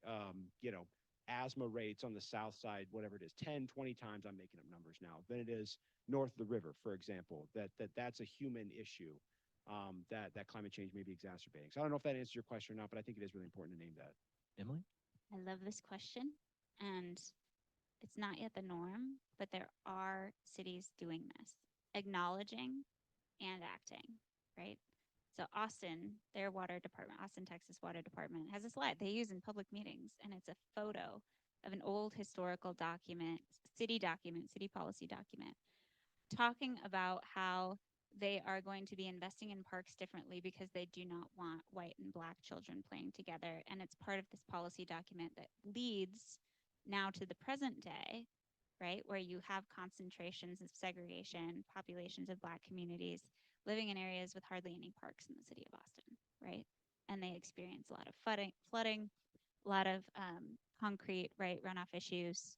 asthma rates on the south side, whatever it is, 10, 20 times, I'm making up numbers now, than it is north of the river, for example. That's a human issue that climate change may be exacerbating. So I don't know if that answers your question or not, but I think it is really important to name that. Emily? I love this question, and it's not yet the norm, but there are cities doing this, acknowledging and acting, right? So Austin, their water department, Austin, Texas Water Department, has a slide they use in public meetings, and it's a photo of an old historical document, city policy document, talking about how they are going to be investing in parks differently because they do not want white and black children playing together. And it's part of this policy document that leads now to the present day, right, where you have concentrations of segregation, populations of black communities living in areas with hardly any parks in the city of Austin, right? And they experience a lot of flooding, a lot of concrete, right, runoff issues.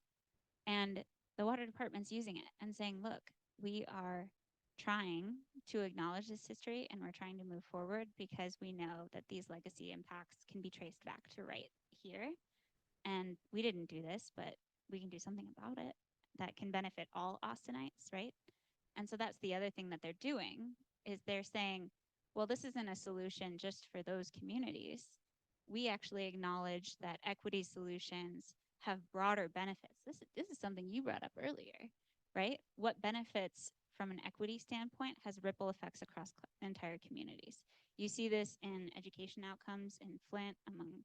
And the water department's using it and saying, look, we are trying to acknowledge this history and we're trying to move forward because we know that these legacy impacts can be traced back to right here. And we didn't do this, but we can do something about it that can benefit all Austinites, right? And so that's the other thing that they're doing is they're saying, well, this isn't a solution just for those communities. We actually acknowledge that equity solutions have broader benefits. This is something you brought up earlier, right? What benefits from an equity standpoint has ripple effects across entire communities. You see this in education outcomes in Flint among,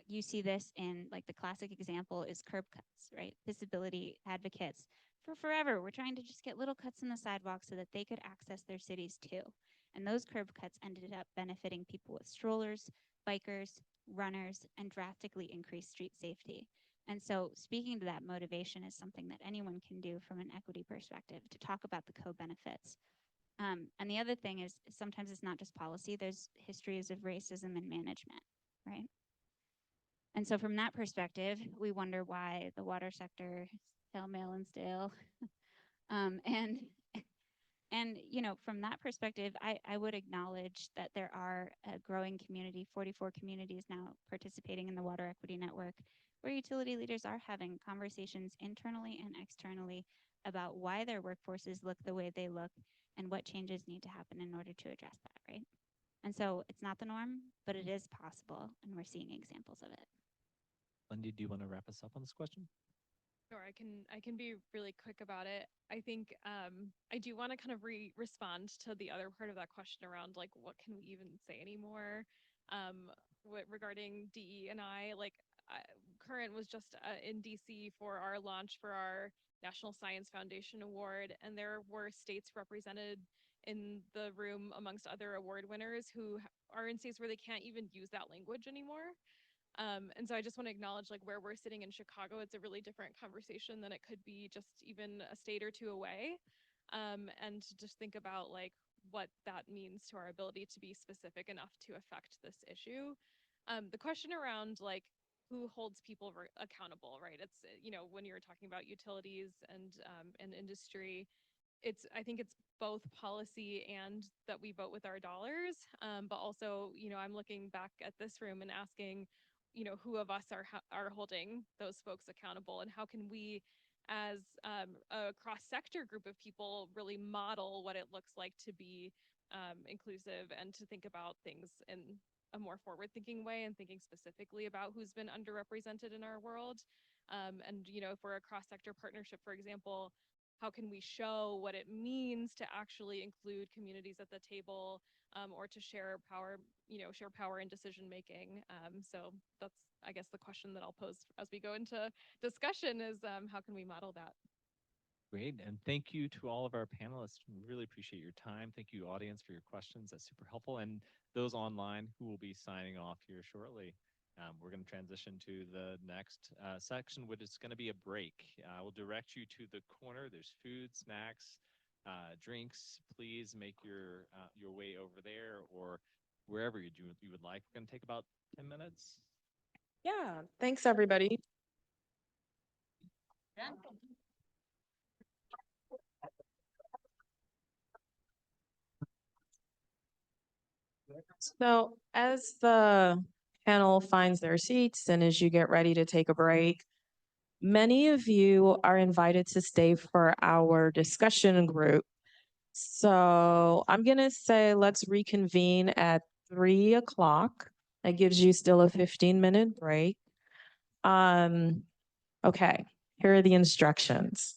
you see this in, like, the classic example is curb cuts, right? Disability advocates for forever, we're trying to just get little cuts in the sidewalk so that they could access their cities too. And those curb cuts ended up benefiting people with strollers, bikers, runners, and drastically increased street safety. And so speaking to that motivation is something that anyone can do from an equity perspective to talk about the co-benefits. And the other thing is sometimes it's not just policy, there's histories of racism and management, right? And so from that perspective, we wonder why the water sector is pell-mell and stale. And from that perspective, I would acknowledge that there are a growing community, 44 communities now participating in the Water Equity Network, where utility leaders are having conversations internally and externally about why their workforces look the way they look and what changes need to happen in order to address that, right? And so it's not the norm, but it is possible, and we're seeing examples of it. Lindy, do you want to wrap us up on this question? Sure, I can be really quick about it. I think I do want to kind of respond to the other part of that question around, like, what can we even say anymore regarding DE&I. Like, Current was just in DC for our launch for our National Science Foundation Award, and there were states represented in the room amongst other award winners who are in states where they can't even use that language anymore. And so I just want to acknowledge, like, where we're sitting in Chicago, it's a really different conversation than it could be just even a state or two away. And to just think about, like, what that means to our ability to be specific enough to affect this issue. The question around, like, who holds people accountable, right? It's, when you're talking about utilities and industry, I think it's both policy and that we vote with our dollars. But also, I'm looking back at this room and asking, who of us are holding those folks accountable, and how can we, as a cross-sector group of people, really model what it looks like to be inclusive and to think about things in a more forward-thinking way and thinking specifically about who's been underrepresented in our world. And if we're a cross-sector partnership, for example, how can we show what it means to actually include communities at the table, or to share power in decision making? So I guess the question that I'll pose as we go into discussion is, how can we model that? Great, and thank you to all of our panelists. We really appreciate your time. Thank you, audience, for your questions. That's super helpful. And those online who will be signing off here shortly. We're going to transition to the next section, which is going to be a break. I will direct you to the corner. There's food, snacks, drinks. Please make your way over there or wherever you would like. We're going to take about 10 minutes. Yeah, thanks, everybody. So as the panel finds their seats and as you get ready to take a break, many of you are invited to stay for our discussion group. So I'm going to say let's reconvene at 3 o'clock. That gives you still a 15-minute break. Okay, here are the instructions.